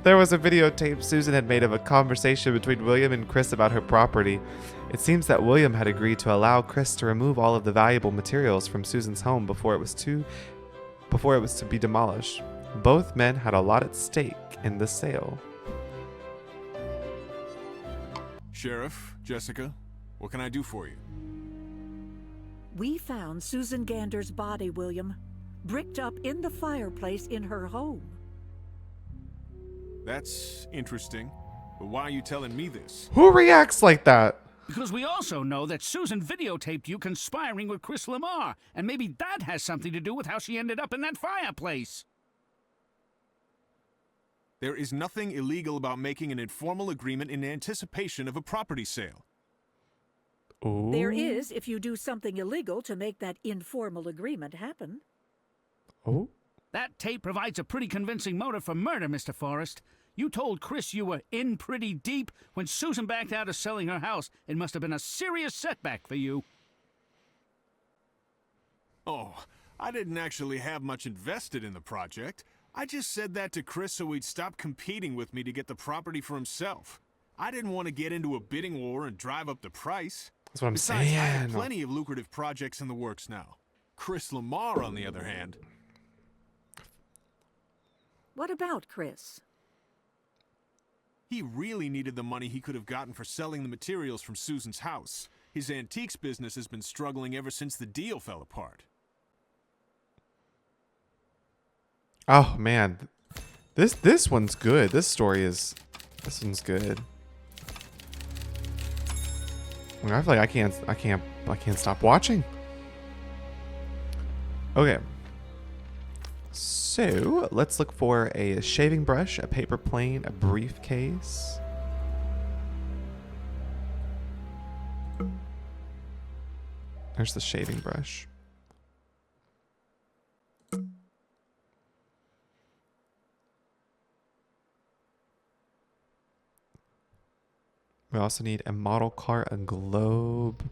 There was a videotape Susan had made of a conversation between William and Chris about her property. It seems that William had agreed to allow Chris to remove all of the valuable materials from Susan's home before it was to be demolished. Both men had a lot at stake in the sale. Sheriff, Jessica, what can I do for you? We found Susan Gander's body, William, bricked up in the fireplace in her home. That's interesting. But why are you telling me this? Who reacts like that? Because we also know that Susan videotaped you conspiring with Chris Lamar, and maybe that has something to do with how she ended up in that fireplace. There is nothing illegal about making an informal agreement in anticipation of a property sale. Ooh. There is if you do something illegal to make that informal agreement happen. Oh. That tape provides a pretty convincing motive for murder, Mr. Forrest. You told Chris you were in pretty deep when Susan backed out of selling her house. It must have been a serious setback for you. Oh, I didn't actually have much invested in the project. I just said that to Chris so he'd stop competing with me to get the property for himself. I didn't want to get into a bidding war and drive up the price. That's what I'm Besides, I have saying. plenty of lucrative projects in the works now. Chris Lamar, on the other hand. What about Chris? He really needed the money he could have gotten for selling the materials from Susan's house. His antiques business has been struggling ever since the deal fell apart. Oh man, this one's good. This one's good. I feel like I can't stop watching. Okay. So let's look for a shaving brush, a paper plane, a briefcase. There's the shaving brush. We also need a model car, a globe.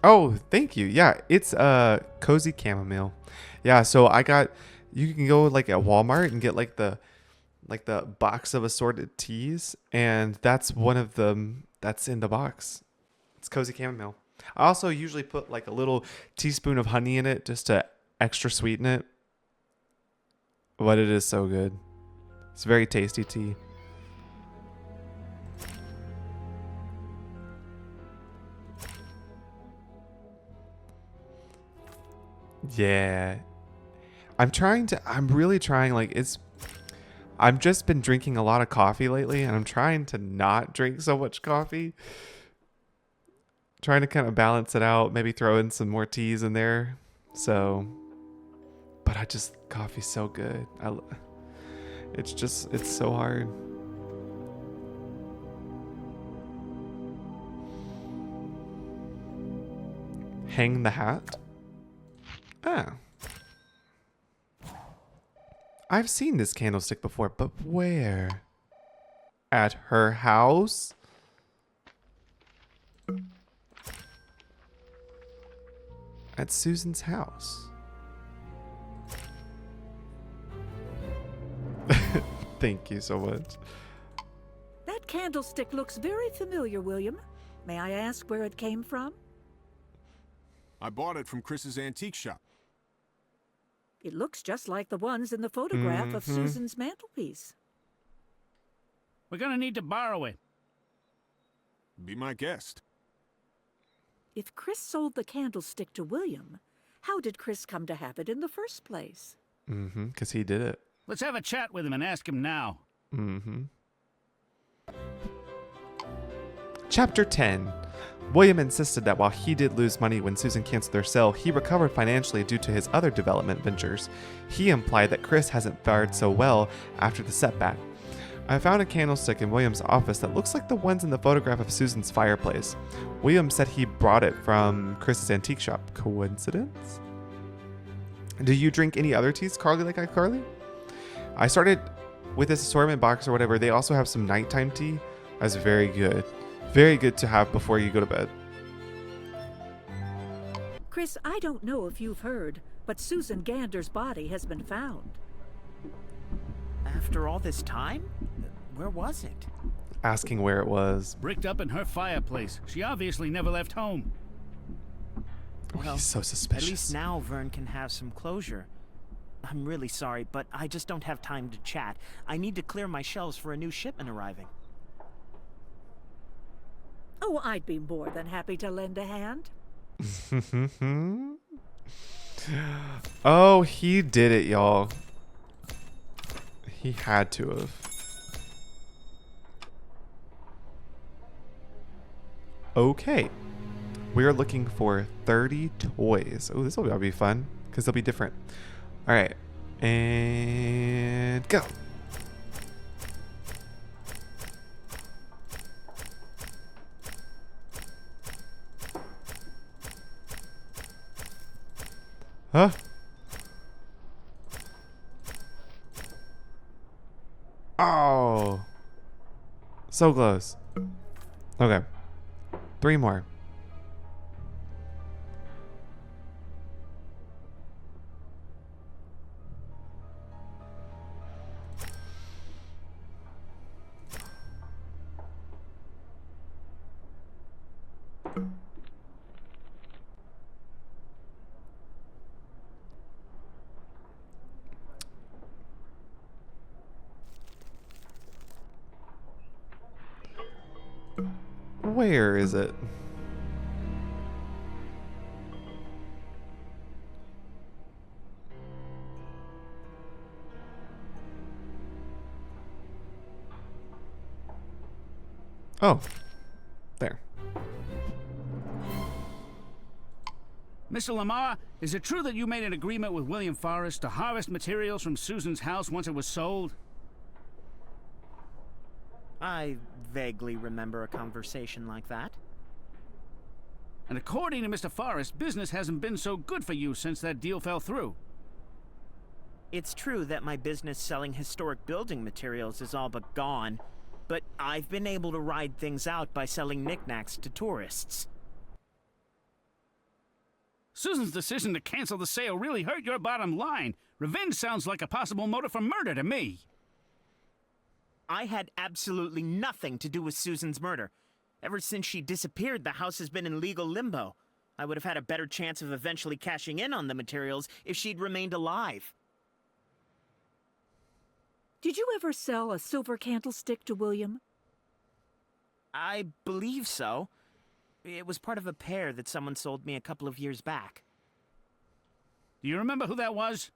Oh, thank you. Yeah, it's cozy chamomile. Yeah, so you can go like at Walmart and get like the box of assorted teas, and that's one of them that's in the box. It's cozy chamomile. I also usually put like a little teaspoon of honey in it just to extra sweeten it. But it is so good. It's very tasty tea. Yeah. I'm really trying, like, I've just been drinking a lot of coffee lately, and I'm trying to not drink so much coffee. Trying to kind of balance it out, maybe throw in some more teas in there. So, but coffee's so good. It's so hard. Hang the hat? Ah. I've seen this candlestick before, but where? At her house? At Susan's house. Thank you so much. That candlestick looks very familiar, William. May I ask where it came from? I bought it from Chris's antique shop. It looks just like the ones in the photograph of Susan's mantelpiece. We're gonna need to borrow it. Be my guest. If Chris sold the candlestick to William, how did Chris come to have it in the first place? Because he did it. Let's have a chat with him and ask him now. Chapter 10. William insisted that while he did lose money when Susan canceled their sale, he recovered financially due to his other development ventures. He implied that Chris hasn't fared so well after the setback. I found a candlestick in William's office that looks like the ones in the photograph of Susan's fireplace. William said he brought it from Chris's antique shop. Coincidence? Do you drink any other teas, Carly, like iCarly? I started with this assortment box or whatever. They also have some nighttime tea. That's very good. Very good to have before you go to bed. Chris, I don't know if you've heard, but Susan Gander's body has been found. After all this time? Where was it? Asking where it was. Bricked up in her fireplace. She obviously never left home. Well, He's so suspicious. At least now Vern can have some closure. I'm really sorry, but I just don't have time to chat. I need to clear my shelves for a new shipment arriving. Oh, I'd be more than happy to lend a hand. Oh, he did it, y'all. He had to have. Okay. We are looking for 30 toys. Oh, this will be fun because they'll be different. All right. And go. Huh? Oh. So close. Okay. 3 more. Where is it? Oh, there. Mr. Lamar, is it true that you made an agreement with William Forrest to harvest materials from Susan's house once it was sold? I vaguely remember a conversation like that. And according to Mr. Forrest, business hasn't been so good for you since that deal fell through. It's true that my business selling historic building materials is all but gone, but I've been able to ride things out by selling knickknacks to tourists. Susan's decision to cancel the sale really hurt your bottom line. Revenge sounds like a possible motive for murder to me. I had absolutely nothing to do with Susan's murder. Ever since she disappeared, the house has been in legal limbo. I would have had a better chance of eventually cashing in on the materials if she'd remained alive. Did you ever sell a silver candlestick to William? I believe so. It was part of a pair that someone sold me a couple of years back. Do you remember who that was?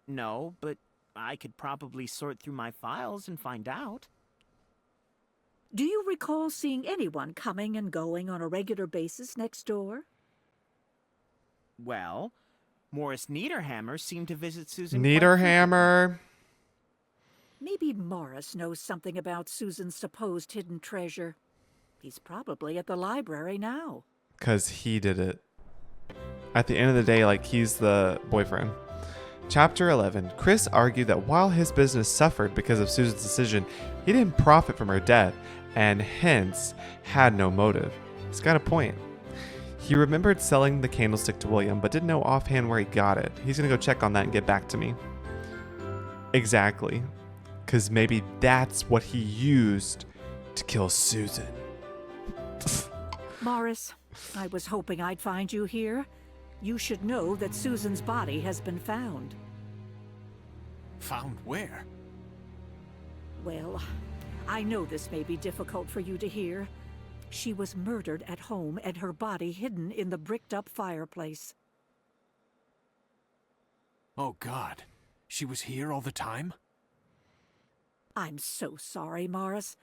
No, but I could probably sort through my files and find out. Do you recall seeing anyone coming and going on a regular basis next door? Well, Morris Niederhammer seemed to visit Susan quite Niederhammer. Maybe Morris knows something about Susan's supposed hidden treasure. He's probably at the library now. Because he did it. At the end of the day, like, he's the boyfriend. Chapter 11. Chris argued that while his business suffered because of Susan's decision, he didn't profit from her death, and hence had no motive. He's got a point. He remembered selling the candlestick to William, but didn't know offhand where he got it. He's going to go check on that and get back to me. Exactly. Because maybe that's what he used to kill Susan. Morris, I was hoping I'd find you here. You should know that Susan's body has been found. Found where? Well, I know this may be difficult for you to hear. She was murdered at home and her body hidden in the bricked-up fireplace. Oh, God. She was here all the time? I'm so sorry, Morris.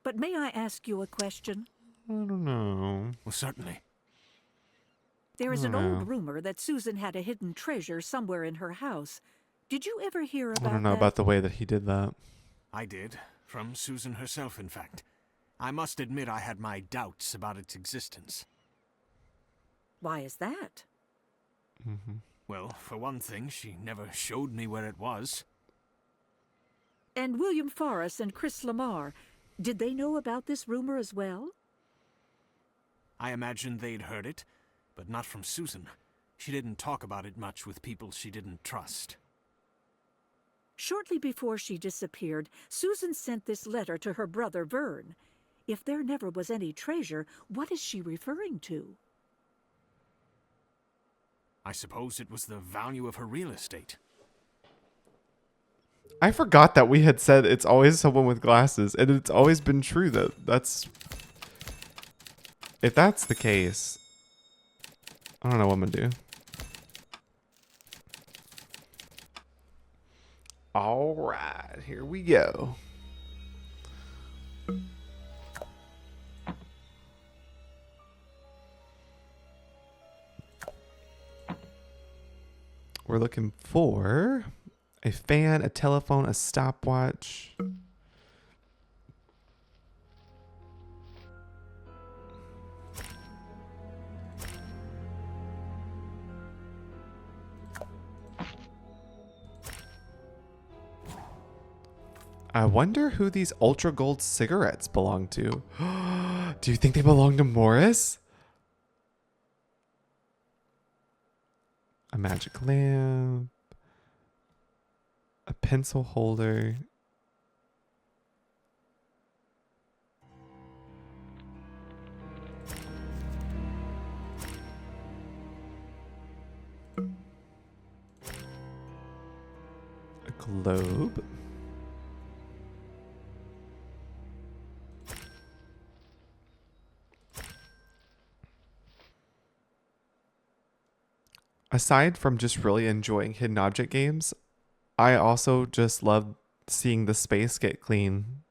But may I ask you a question? I don't know. Well, certainly. There is an old rumor that Susan had a hidden treasure somewhere in her house. Did you ever hear about that? I don't know about the way that he did that. I did. From Susan herself, in fact. I must admit I had my doubts about its existence. Why is that? Well, for one thing, she never showed me where it was. And William Forrest and Chris Lamar, did they know about this rumor as well? I imagine they'd heard it, but not from Susan. She didn't talk about it much with people she didn't trust. Shortly before she disappeared, Susan sent this letter to her brother Vern. If there never was any treasure, what is she referring to? I suppose it was the value of her real estate. I forgot that we had said it's always someone with glasses, and it's always been true that that's... If that's the case, I don't know what I'm gonna do. All right, here we go. We're looking for a fan, a telephone, a stopwatch. I wonder who these Ultra Gold cigarettes belong to. Do you think they belong to Morris? A magic lamp. A pencil holder. A globe. Aside from just really enjoying hidden object games, I also just love seeing the space get clean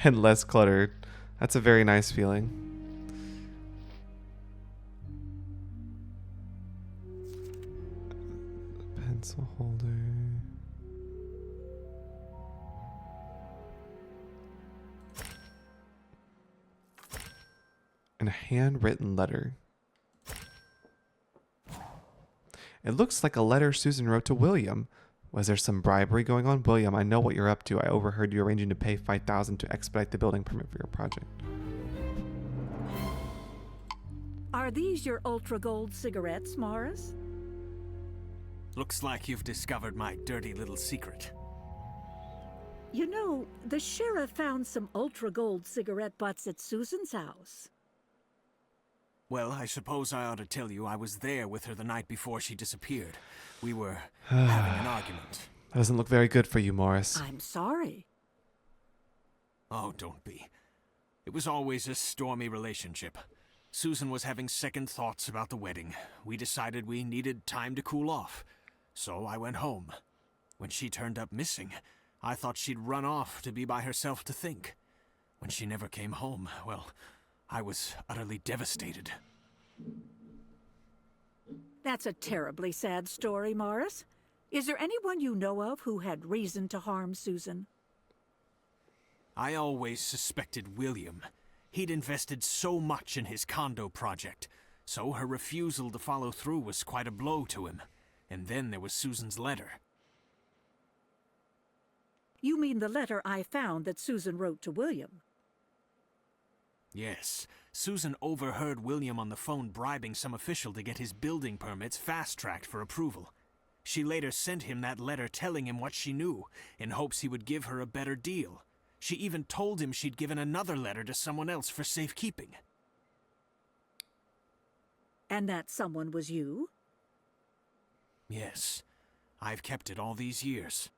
and less cluttered. That's a very nice feeling. Pencil holder. And a handwritten letter. It looks like a letter Susan wrote to William. Was there some bribery going on? William, I know what you're up to. I overheard you arranging to pay $5,000 to expedite the building permit for your project. Are these your ultra gold cigarettes, Morris? Looks like you've discovered my dirty little secret. You know, the sheriff found some ultra gold cigarette butts at Susan's house. Well, I suppose I ought to tell you I was there with her the night before she disappeared. We were having an argument. That doesn't look very good for you, Morris. I'm sorry. Oh, don't be. It was always a stormy relationship. Susan was having second thoughts about the wedding. We decided we needed time to cool off. So I went home. When she turned up missing, I thought she'd run off to be by herself to think. When she never came home, well, I was utterly devastated. That's a terribly sad story, Morris. Is there anyone you know of who had reason to harm Susan? I always suspected William. He'd invested so much in his condo project, so her refusal to follow through was quite a blow to him. And then there was Susan's letter. You mean the letter I found that Susan wrote to William? Yes, Susan overheard William on the phone bribing some official to get his building permits fast-tracked for approval. She later sent him that letter telling him what she knew, in hopes he would give her a better deal. She even told him she'd given another letter to someone else for safekeeping. And that someone was you? Yes, I've kept it all these years.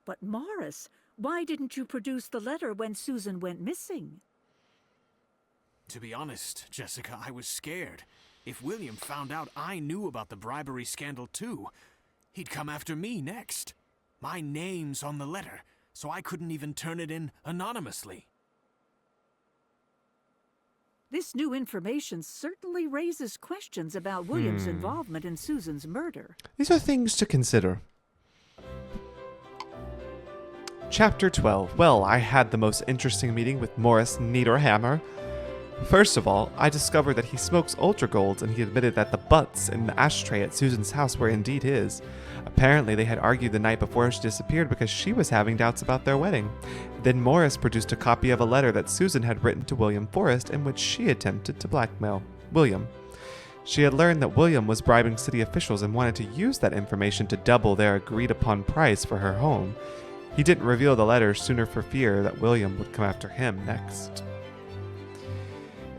But Morris, why didn't you produce the letter when Susan went missing? To be honest, Jessica, I was scared. If William found out I knew about the bribery scandal too, he'd come after me next. My name's on the letter, so I couldn't even turn it in anonymously. This new information certainly raises questions about William's involvement in Susan's murder. These are things to consider. Chapter 12. Well, I had the most interesting meeting with Morris Niederhammer. First of all, I discovered that he smokes Ultra Golds, and he admitted that the butts in the ashtray at Susan's house were indeed his. Apparently, they had argued the night before she disappeared because she was having doubts about their wedding. Then Morris produced a copy of a letter that Susan had written to William Forrest in which she attempted to blackmail William. She had learned that William was bribing city officials and wanted to use that information to double their agreed-upon price for her home. He didn't reveal the letter sooner for fear that William would come after him next.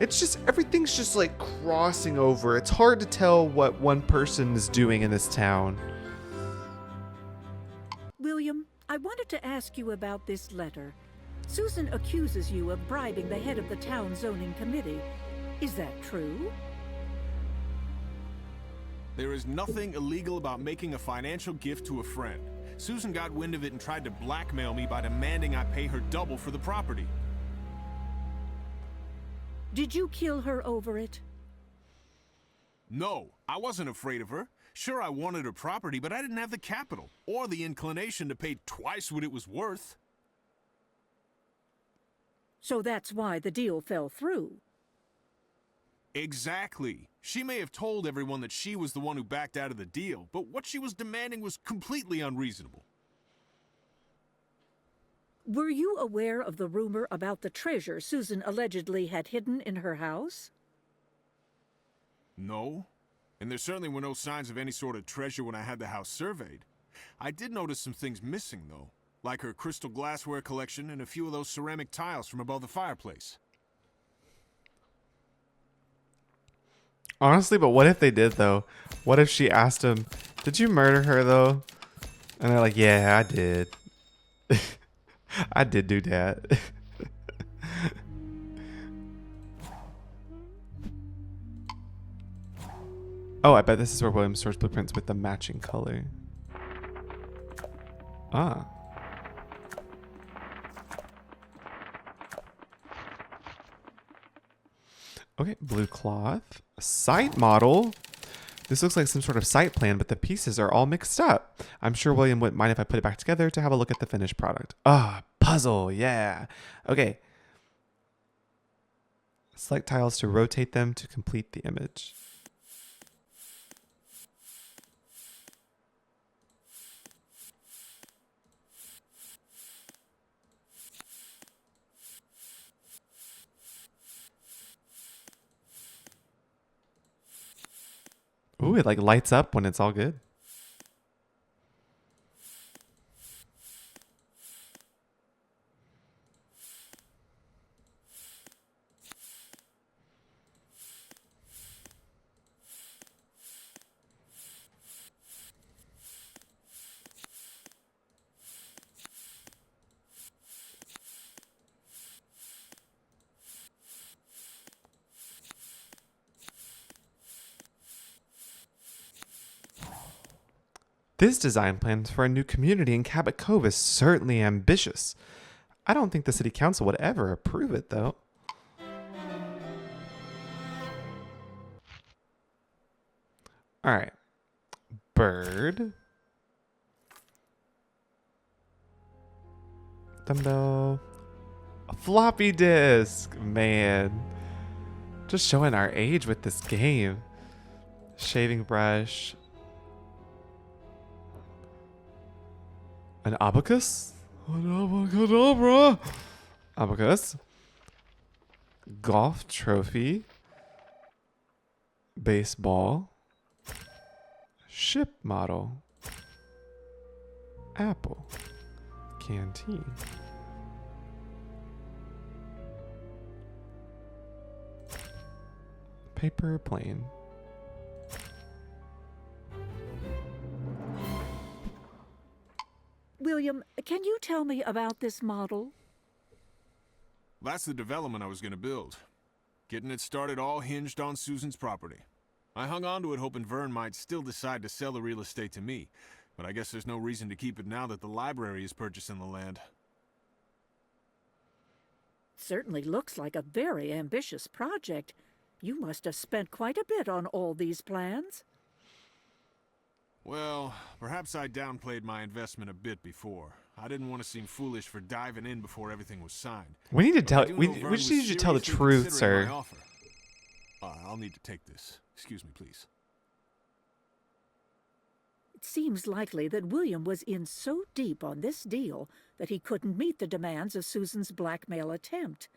It's just, everything's just like crossing over. It's hard to tell what one person is doing in this town. William, I wanted to ask you about this letter. Susan accuses you of bribing the head of the town zoning committee. Is that true? There is nothing illegal about making a financial gift to a friend. Susan got wind of it and tried to blackmail me by demanding I pay her double for the property. Did you kill her over it? No, I wasn't afraid of her. Sure, I wanted her property, but I didn't have the capital or the inclination to pay twice what it was worth. So that's why the deal fell through. Exactly. She may have told everyone that she was the one who backed out of the deal, but what she was demanding was completely unreasonable. Were you aware of the rumor about the treasure Susan allegedly had hidden in her house? No. And there certainly were no signs of any sort of treasure when I had the house surveyed. I did notice some things missing, though, like her crystal glassware collection and a few of those ceramic tiles from above the fireplace. Honestly, but what if they did, though? What if she asked him, did you murder her, though? And they're like, yeah, I did. I did do that. Oh, I bet this is where William stores blueprints with the matching color. Ah. Okay, blue cloth. Site model. This looks like some sort of site plan, but the pieces are all mixed up. I'm sure William wouldn't mind if I put it back together to have a look at the finished product. Ah, puzzle, yeah. Okay. Select tiles to rotate them to complete the image. Ooh, it like lights up when it's all good. This design plan for a new community in Cabot Cove is certainly ambitious. I don't think the city council would ever approve it, though. All right. Bird. Dumbbell. A floppy disk. Man. Just showing our age with this game. Shaving brush. An abacus? An abacadabra! Abacus. Golf trophy. Baseball. Ship model. Apple. Canteen. Paper plane. William, can you tell me about this model? That's the development I was gonna build. Getting it started all hinged on Susan's property. I hung on to it hoping Vern might still decide to sell the real estate to me, but I guess there's no reason to keep it now that the library is purchasing the land. Certainly looks like a very ambitious project. You must have spent quite a bit on all these plans. Well, perhaps I downplayed my investment a bit before. I didn't want to seem foolish for diving in before everything was signed. We need to But I tell. do We know Vern just was need you to tell the seriously truth, considering sir. my offer. I'll need to take this. Excuse me, please. It seems likely that William was in so deep on this deal that he couldn't meet the demands of Susan's blackmail attempt.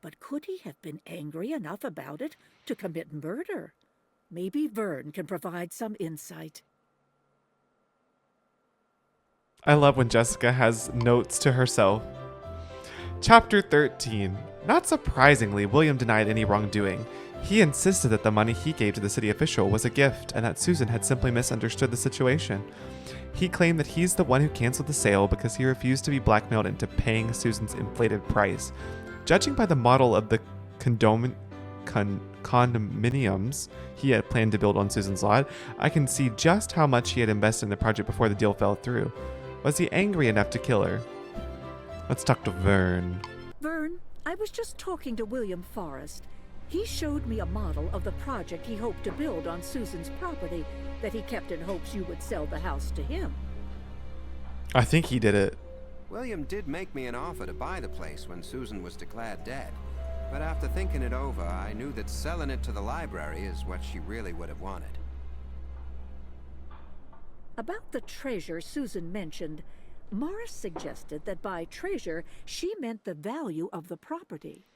But could he have been angry enough about it to commit murder? Maybe Vern can provide some insight. I love when Jessica has notes to herself. Chapter 13. Not surprisingly, William denied any wrongdoing. He insisted that the money he gave to the city official was a gift and that Susan had simply misunderstood the situation. He claimed that he's the one who canceled the sale because he refused to be blackmailed into paying Susan's inflated price. Judging by the model of the condominiums he had planned to build on Susan's lot, I can see just how much he had invested in the project before the deal fell through. Was he angry enough to kill her? Let's talk to Vern. Vern, I was just talking to William Forrest. He showed me a model of the project he hoped to build on Susan's property that he kept in hopes you would sell the house to him. I think he did it. William did make me an offer to buy the place when Susan was declared dead. But after thinking it over, I knew that selling it to the library is what she really would have wanted. About the treasure Susan mentioned, Morris suggested that by treasure she meant the value of the property.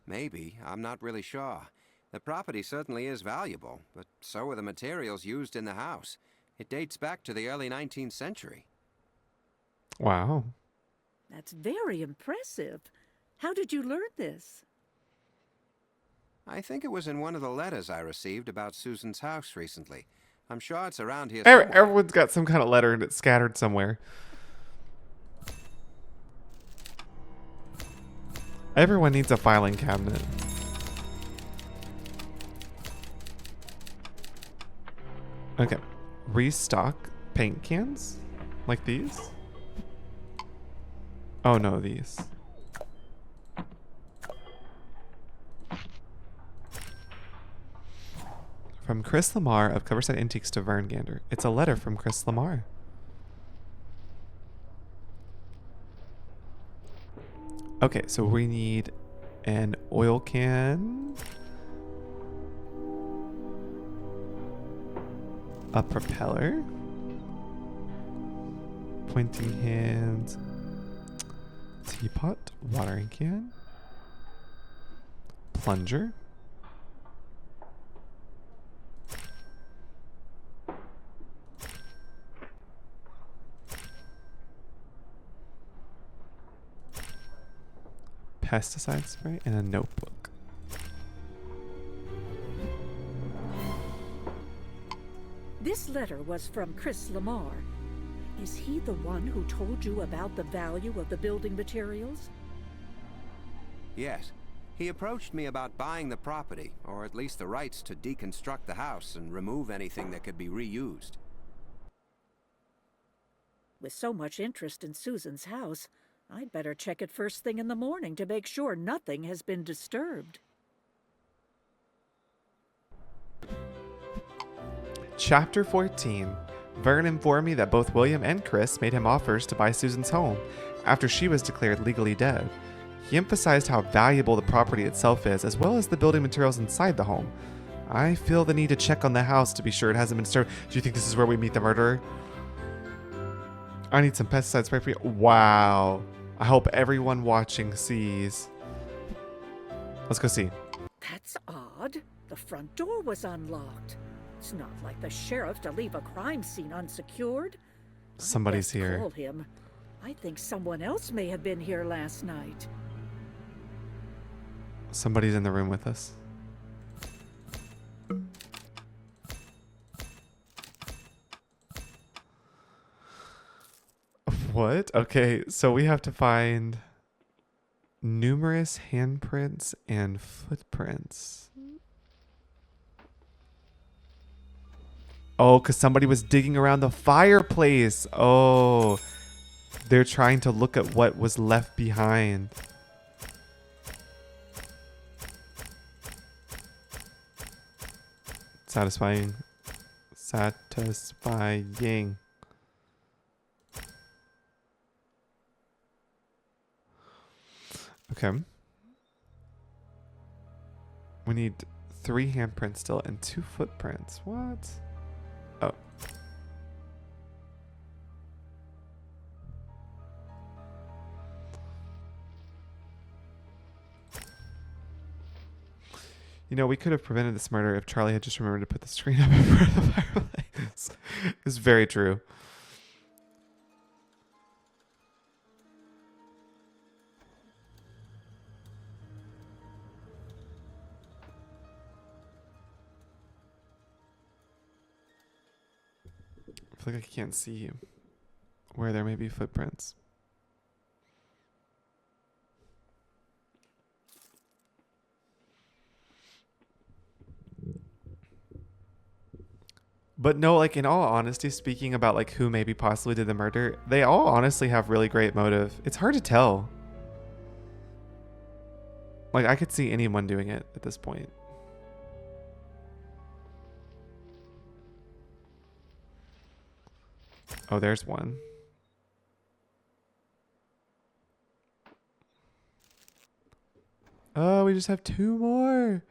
Maybe. I'm not really sure. The property certainly is valuable, but so are the materials used in the house. It dates back to the early 19th century. Wow. That's very impressive. How did you learn this? I think it was in one of the letters I received about Susan's house recently. I'm sure it's around here somewhere. Everyone's got some kind of letter and it's scattered somewhere. Everyone needs a filing cabinet. Okay. Restock paint cans? Like these? Oh no, these. From Chris Lamar of Coverside Antiques to Vern Gander. It's a letter from Chris Lamar. Okay, so we need an oil can, a propeller, pointing hand, teapot, watering can, plunger, pesticide spray, and a notebook. This letter was from Chris Lamar. Is he the one who told you about the value of the building materials? Yes. He approached me about buying the property, or at least the rights to deconstruct the house and remove anything that could be reused. With so much interest in Susan's house, I'd better check it first thing in the morning to make sure nothing has been disturbed. Chapter 14. Vern informed me that both William and Chris made him offers to buy Susan's home after she was declared legally dead. He emphasized how valuable the property itself is, as well as the building materials inside the home. I feel the need to check on the house to be sure it hasn't been disturbed. Do you think this is where we meet the murderer? I need some pesticide spray for you. Wow. I hope everyone watching sees. Let's go see. That's odd. The front door was unlocked. It's not like the sheriff to leave a crime scene unsecured. Somebody's Best here. call him. I think someone else may have been here last night. Somebody's in the room with us. What? Okay, so we have to find numerous handprints and footprints. Oh, because somebody was digging around the fireplace. Oh, they're trying to look at what was left behind. Satisfying. Satisfying. Okay. We need 3 handprints still and 2 footprints. What? Oh. You know, we could have prevented this murder if Charlie had just remembered to put the screen up in front of the fireplace. It's very true. I feel like I can't see where there may be footprints. But no, like in all honesty, speaking about like who maybe possibly did the murder, they all honestly have really great motive. It's hard to tell. Like I could see anyone doing it at this point. Oh, there's one. Oh, we just have 2 more.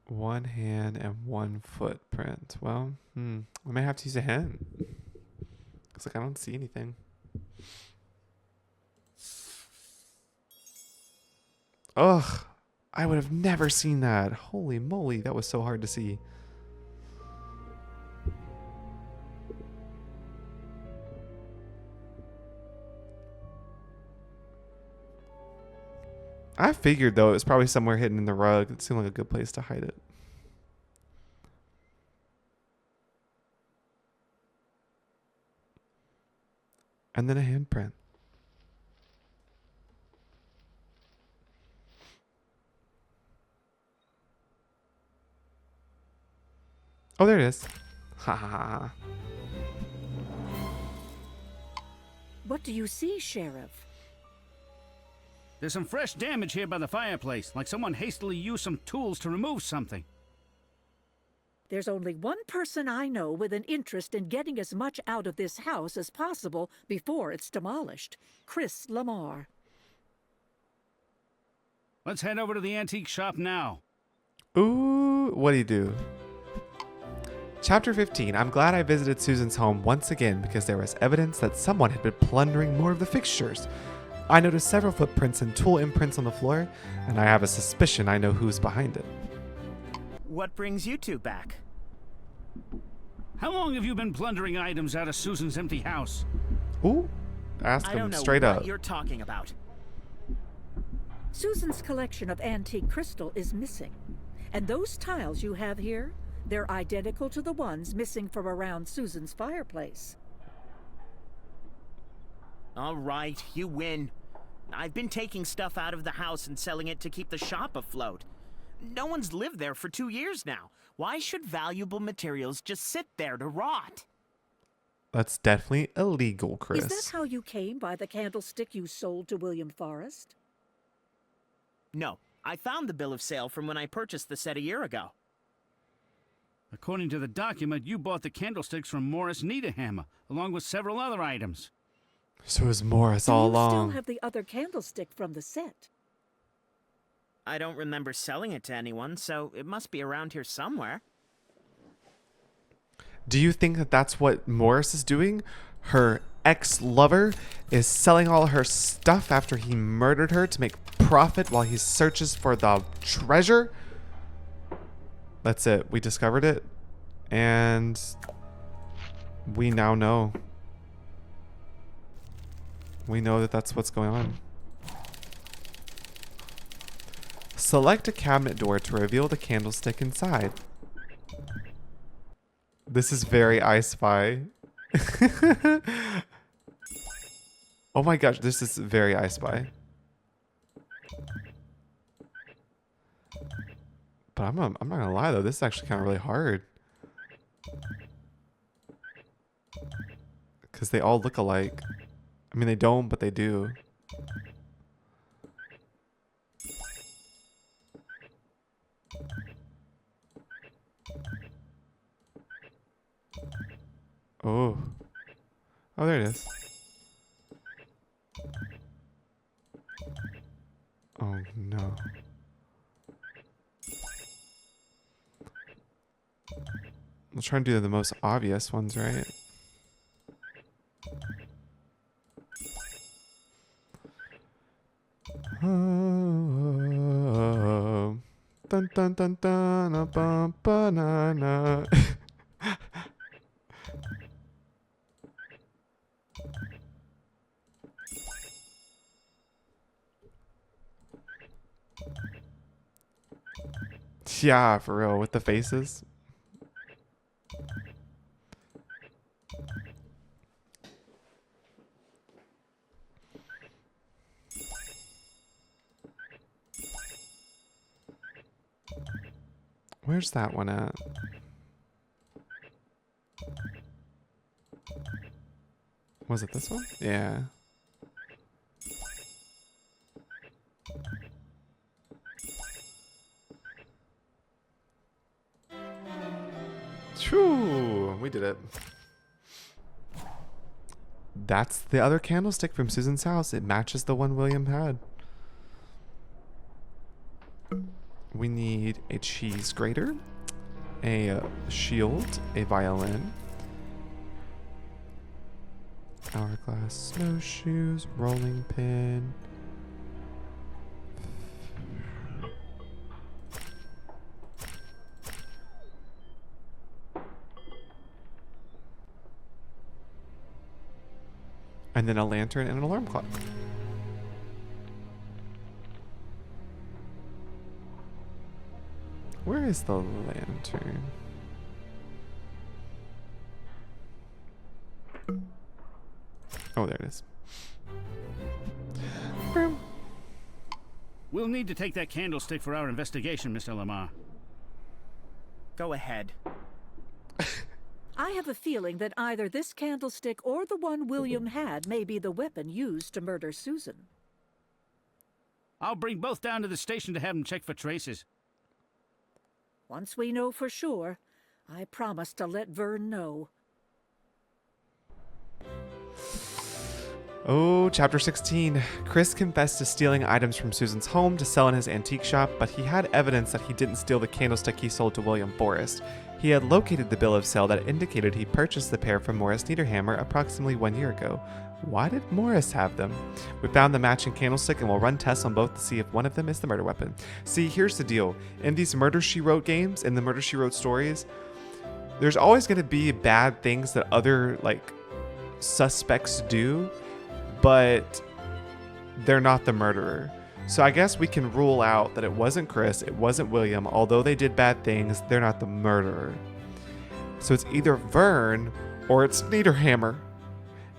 One hand and 1 footprint. Well, I may have to use a hand. Looks like I don't see anything. Ugh, I would have never seen that. Holy moly, that was so hard to see. I figured, though, it was probably somewhere hidden in the rug. It seemed like a good place to hide it. And then a handprint. Oh, there it is. Ha ha ha. What do you see, Sheriff? There's some fresh damage here by the fireplace, like someone hastily used some tools to remove something. There's only one person I know with an interest in getting as much out of this house as possible before it's demolished. Chris Lamar. Let's head over to the antique shop now. Ooh, what'd he do? Chapter 15. I'm glad I visited Susan's home once again because there was evidence that someone had been plundering more of the fixtures. I noticed several footprints and tool imprints on the floor, and I have a suspicion I know who's behind it. What brings you two back? How long have you been plundering items out of Susan's empty house? Ooh, ask I him don't know straight what up. you're talking about. Susan's collection of antique crystal is missing. And those tiles you have here, they're identical to the ones missing from around Susan's fireplace. All right, you win. I've been taking stuff out of the house and selling it to keep the shop afloat. No one's lived there for 2 years now. Why should valuable materials just sit there to rot? That's definitely illegal, Chris. Is that how you came by the candlestick you sold to William Forrest? No, I found the bill of sale from when I purchased the set a year ago. According to the document, you bought the candlesticks from Morris Niederhammer, along with several other items. So it was Morris all Do you still along. have the other candlestick from the set? I don't remember selling it to anyone, so it must be around here somewhere. Do you think that that's what Morris is doing? Her ex-lover is selling all her stuff after he murdered her to make profit while he searches for the treasure? That's it. We discovered it. And we now know. We know that that's what's going on. Select a cabinet door to reveal the candlestick inside. This is very I Spy. Oh my gosh, this is very I Spy. But I'm not gonna lie though, this is actually kind of really hard. Because they all look alike. I mean, they don't, but they do. Oh. Oh, there it is. Oh, no. I'll try and do the most obvious ones, right? Oh, dun dun dun dun, bum banana. Yeah, for real, with the faces. Where's that one at? Was it this one? Yeah. Phew, we did it. That's the other candlestick from Susan's house. It matches the one William had. We need a cheese grater, a shield, a violin, hourglass snowshoes, rolling pin. And then a lantern and an alarm clock. Where is the lantern? Oh, there it is. Boom. We'll need to take that candlestick for our investigation, Mr. Lamar. Go ahead. I have a feeling that either this candlestick or the one William had may be the weapon used to murder Susan. I'll bring both down to the station to have them check for traces. Once we know for sure, I promise to let Vern know. Oh, chapter 16. Chris confessed to stealing items from Susan's home to sell in his antique shop, but he had evidence that he didn't steal the candlestick he sold to William Forrest. He had located the bill of sale that indicated he purchased the pair from Morris Niederhammer approximately 1 year ago. Why did Morris have them? We found the matching candlestick and we'll run tests on both to see if one of them is the murder weapon. See, here's the deal. In these Murder, She Wrote games, in the Murder, She Wrote stories, there's always going to be bad things that other, suspects do, but they're not the murderer. So I guess we can rule out that it wasn't Chris, it wasn't William. Although they did bad things, they're not the murderer. So it's either Vern or it's Niederhammer.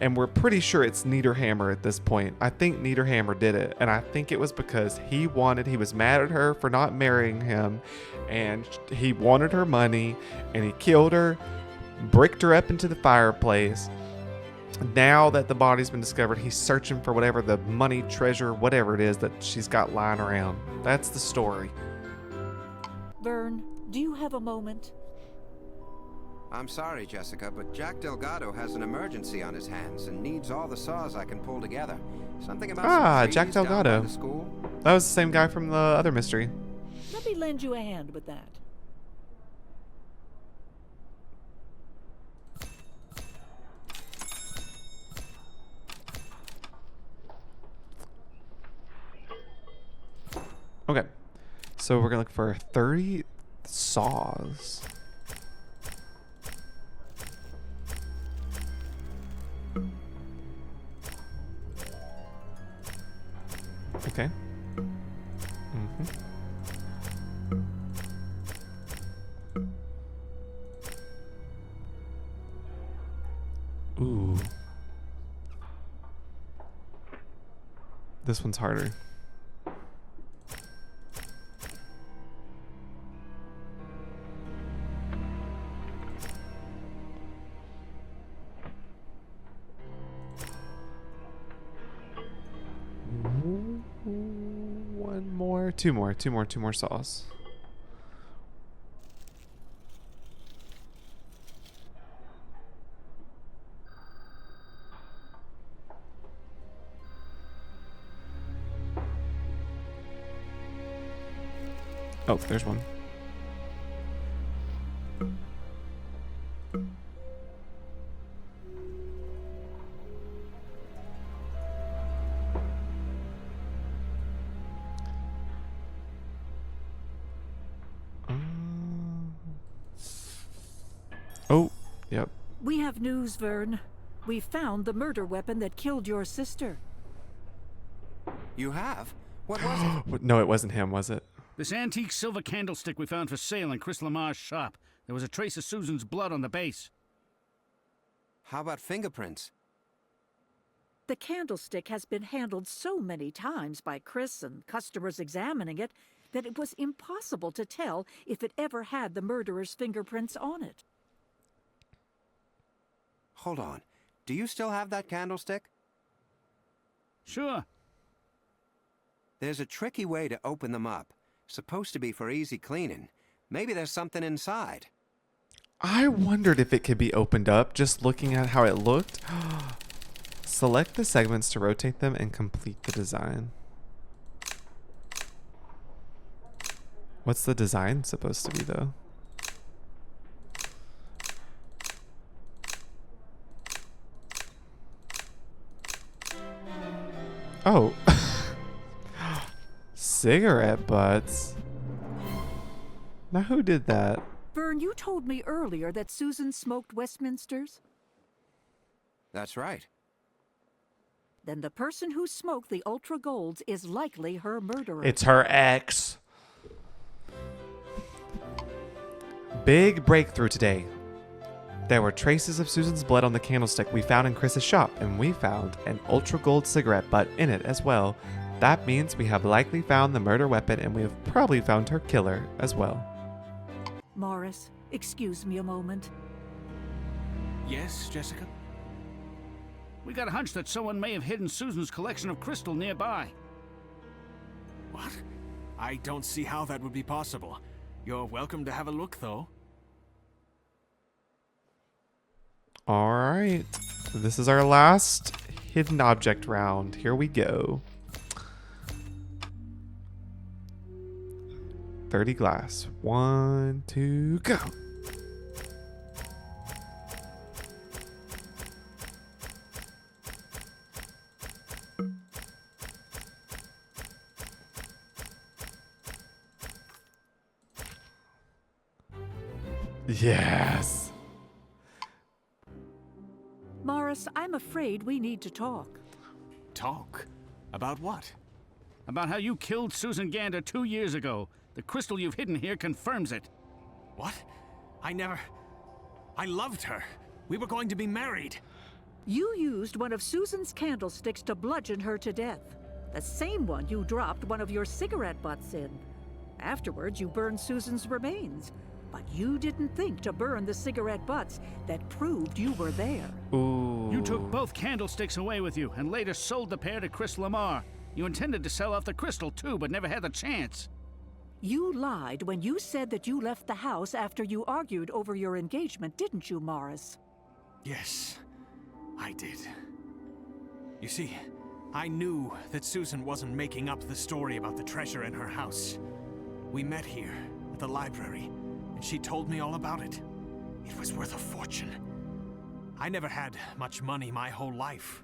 And we're pretty sure it's Niederhammer at this point. I think Niederhammer did it. And I think it was because he was mad at her for not marrying him. And he wanted her money. And he killed her, bricked her up into the fireplace. Now that the body's been discovered, he's searching for whatever the money, treasure, whatever it is that she's got lying around. That's the story. Vern, do you have a moment? I'm sorry, Jessica, but Jack Delgado has an emergency on his hands and needs all the saws I can pull together. Something about some trees Jack down Delgado. by the school? That was the same guy from the other mystery. Let me lend you a hand with that. Okay. So we're going to look for 30 saws. Okay. Ooh. This one's harder. Two more saws. Oh, there's one. Oh, yep. We have news, Vern. We found the murder weapon that killed your sister. You have? What was it? No, it wasn't him, was it? This antique silver candlestick we found for sale in Chris Lamar's shop. There was a trace of Susan's blood on the base. How about fingerprints? The candlestick has been handled so many times by Chris and customers examining it that it was impossible to tell if it ever had the murderer's fingerprints on it. Hold on. Do you still have that candlestick? Sure. There's a tricky way to open them up. Supposed to be for easy cleaning. Maybe there's something inside. I wondered if it could be opened up just looking at how it looked. Select the segments to rotate them and complete the design. What's the design supposed to be, though? Oh. Cigarette butts. Now who did that? Vern, you told me earlier that Susan smoked Westminsters? That's right. Then the person who smoked the Ultra Golds is likely her murderer. It's her ex. Big breakthrough today. There were traces of Susan's blood on the candlestick we found in Chris's shop, and we found an Ultra Gold cigarette butt in it as well. That means we have likely found the murder weapon, and we have probably found her killer as well. Morris, excuse me a moment. Yes, Jessica? We got a hunch that someone may have hidden Susan's collection of crystal nearby. What? I don't see how that would be possible. You're welcome to have a look, though. All right. This is our last hidden object round. Here we go. 30 glass. 1, 2, go. Yes. Morris, I'm afraid we need to talk. Talk? About what? About how you killed Susan Gander 2 years ago. The crystal you've hidden here confirms it. What? I loved her. We were going to be married. You used one of Susan's candlesticks to bludgeon her to death. The same one you dropped one of your cigarette butts in. Afterwards, you burned Susan's remains. But you didn't think to burn the cigarette butts that proved you were there. Ooh. You took both candlesticks away with you and later sold the pair to Chris Lamar. You intended to sell off the crystal too, but never had the chance. You lied when you said that you left the house after you argued over your engagement, didn't you, Morris? Yes, I did. You see, I knew that Susan wasn't making up the story about the treasure in her house. We met here at the library, and she told me all about it. It was worth a fortune. I never had much money my whole life.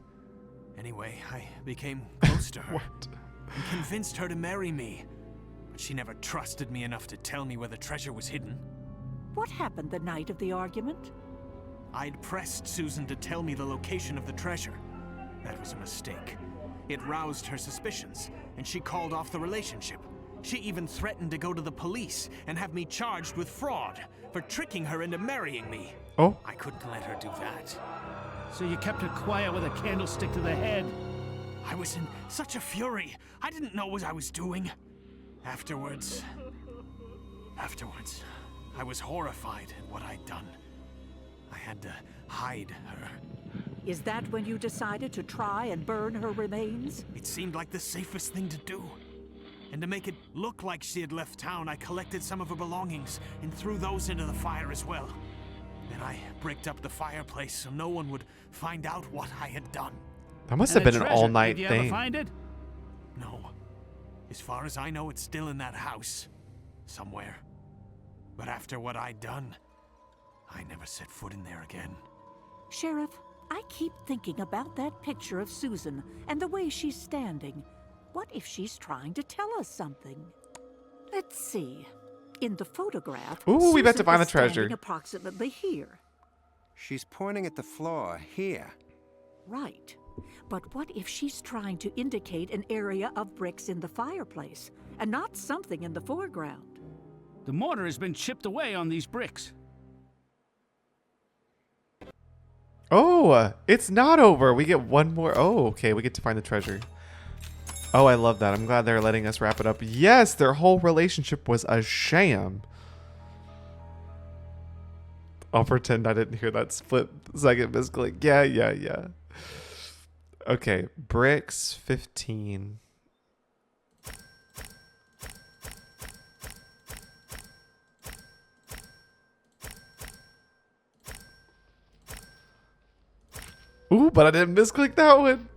Anyway, I became close to her. What? And convinced her to marry me. But she never trusted me enough to tell me where the treasure was hidden. What happened the night of the argument? I'd pressed Susan to tell me the location of the treasure. That was a mistake. It roused her suspicions, and she called off the relationship. She even threatened to go to the police and have me charged with fraud for tricking her into marrying me. Oh. I couldn't let her do that. So you kept her quiet with a candlestick to the head. I was in such a fury. I didn't know what I was doing. Afterwards, I was horrified at what I'd done. I had to hide her. Is that when you decided to try and burn her remains? It seemed like the safest thing to do. And to make it look like she had left town, I collected some of her belongings and threw those into the fire as well. Then I bricked up the fireplace so no one would find out what I had done. That must And have the been an treasure, all-night did you thing. ever find it? No. As far as I know, it's still in that house. Somewhere. But after what I'd done, I never set foot in there again. Sheriff, I keep thinking about that picture of Susan and the way she's standing. What if she's trying to tell us something? Let's see. In the photograph, Ooh, we bet to Susan find is the treasure. standing approximately here. She's pointing at the floor here. Right. But what if she's trying to indicate an area of bricks in the fireplace, and not something in the foreground? The mortar has been chipped away on these bricks. Oh, it's not over. We get one more. Oh, okay. We get to find the treasure. Oh, I love that. I'm glad they're letting us wrap it up. Yes, their whole relationship was a sham. I'll pretend I didn't hear that split second misclick. Yeah. Okay, bricks 15. Ooh, but I didn't misclick that one.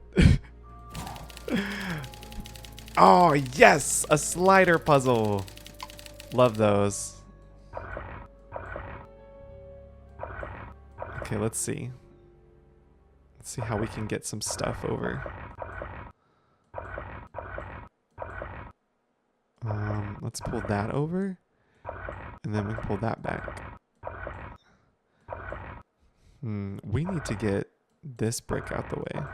Oh, yes, a slider puzzle. Love those. Okay, let's see. Let's see how we can get some stuff over. Let's pull that over. And then we can pull that back. We need to get this brick out the way.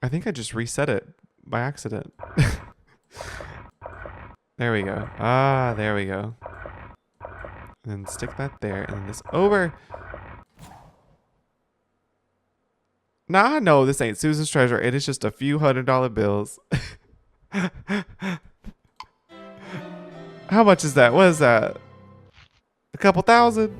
I think I just reset it by accident. There we go. Ah, there we go. And then stick that there, and then this over. Nah, no, this ain't Susan's treasure. It is just a few $100 bills. How much is that? What is that? A couple thousand?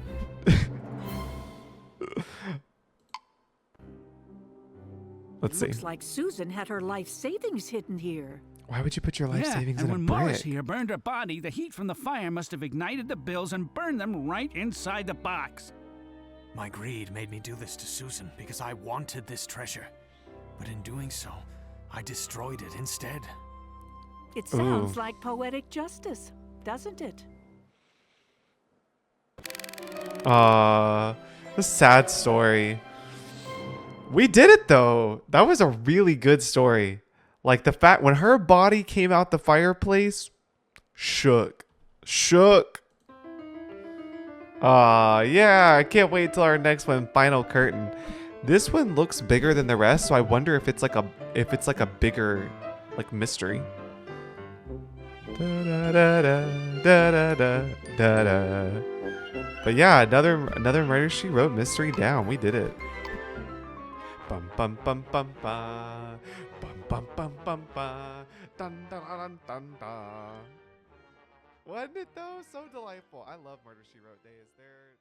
Let's see. Looks like Susan had her life savings hidden here. Why would you put your life savings and in a when brick? Morris here burned her body, the heat from the fire must have ignited the bills and burned them right inside the box. My greed made me do this to Susan because I wanted this treasure. But in doing so, I destroyed it instead. It sounds like poetic justice, doesn't it? A sad story. We did it though. That was a really good story. Like the fact when her body came out the fireplace, shook. Yeah, I can't wait till our next one, Final Curtain. This one looks bigger than the rest, so I wonder if it's like a bigger like mystery. But yeah, another Murder She Wrote mystery down. We did it. Bum bum bum bum ba. Bum bum bum bum ba. Dun dun dun dun dun. Wasn't it though? So delightful. I love Murder She Wrote Day. Is there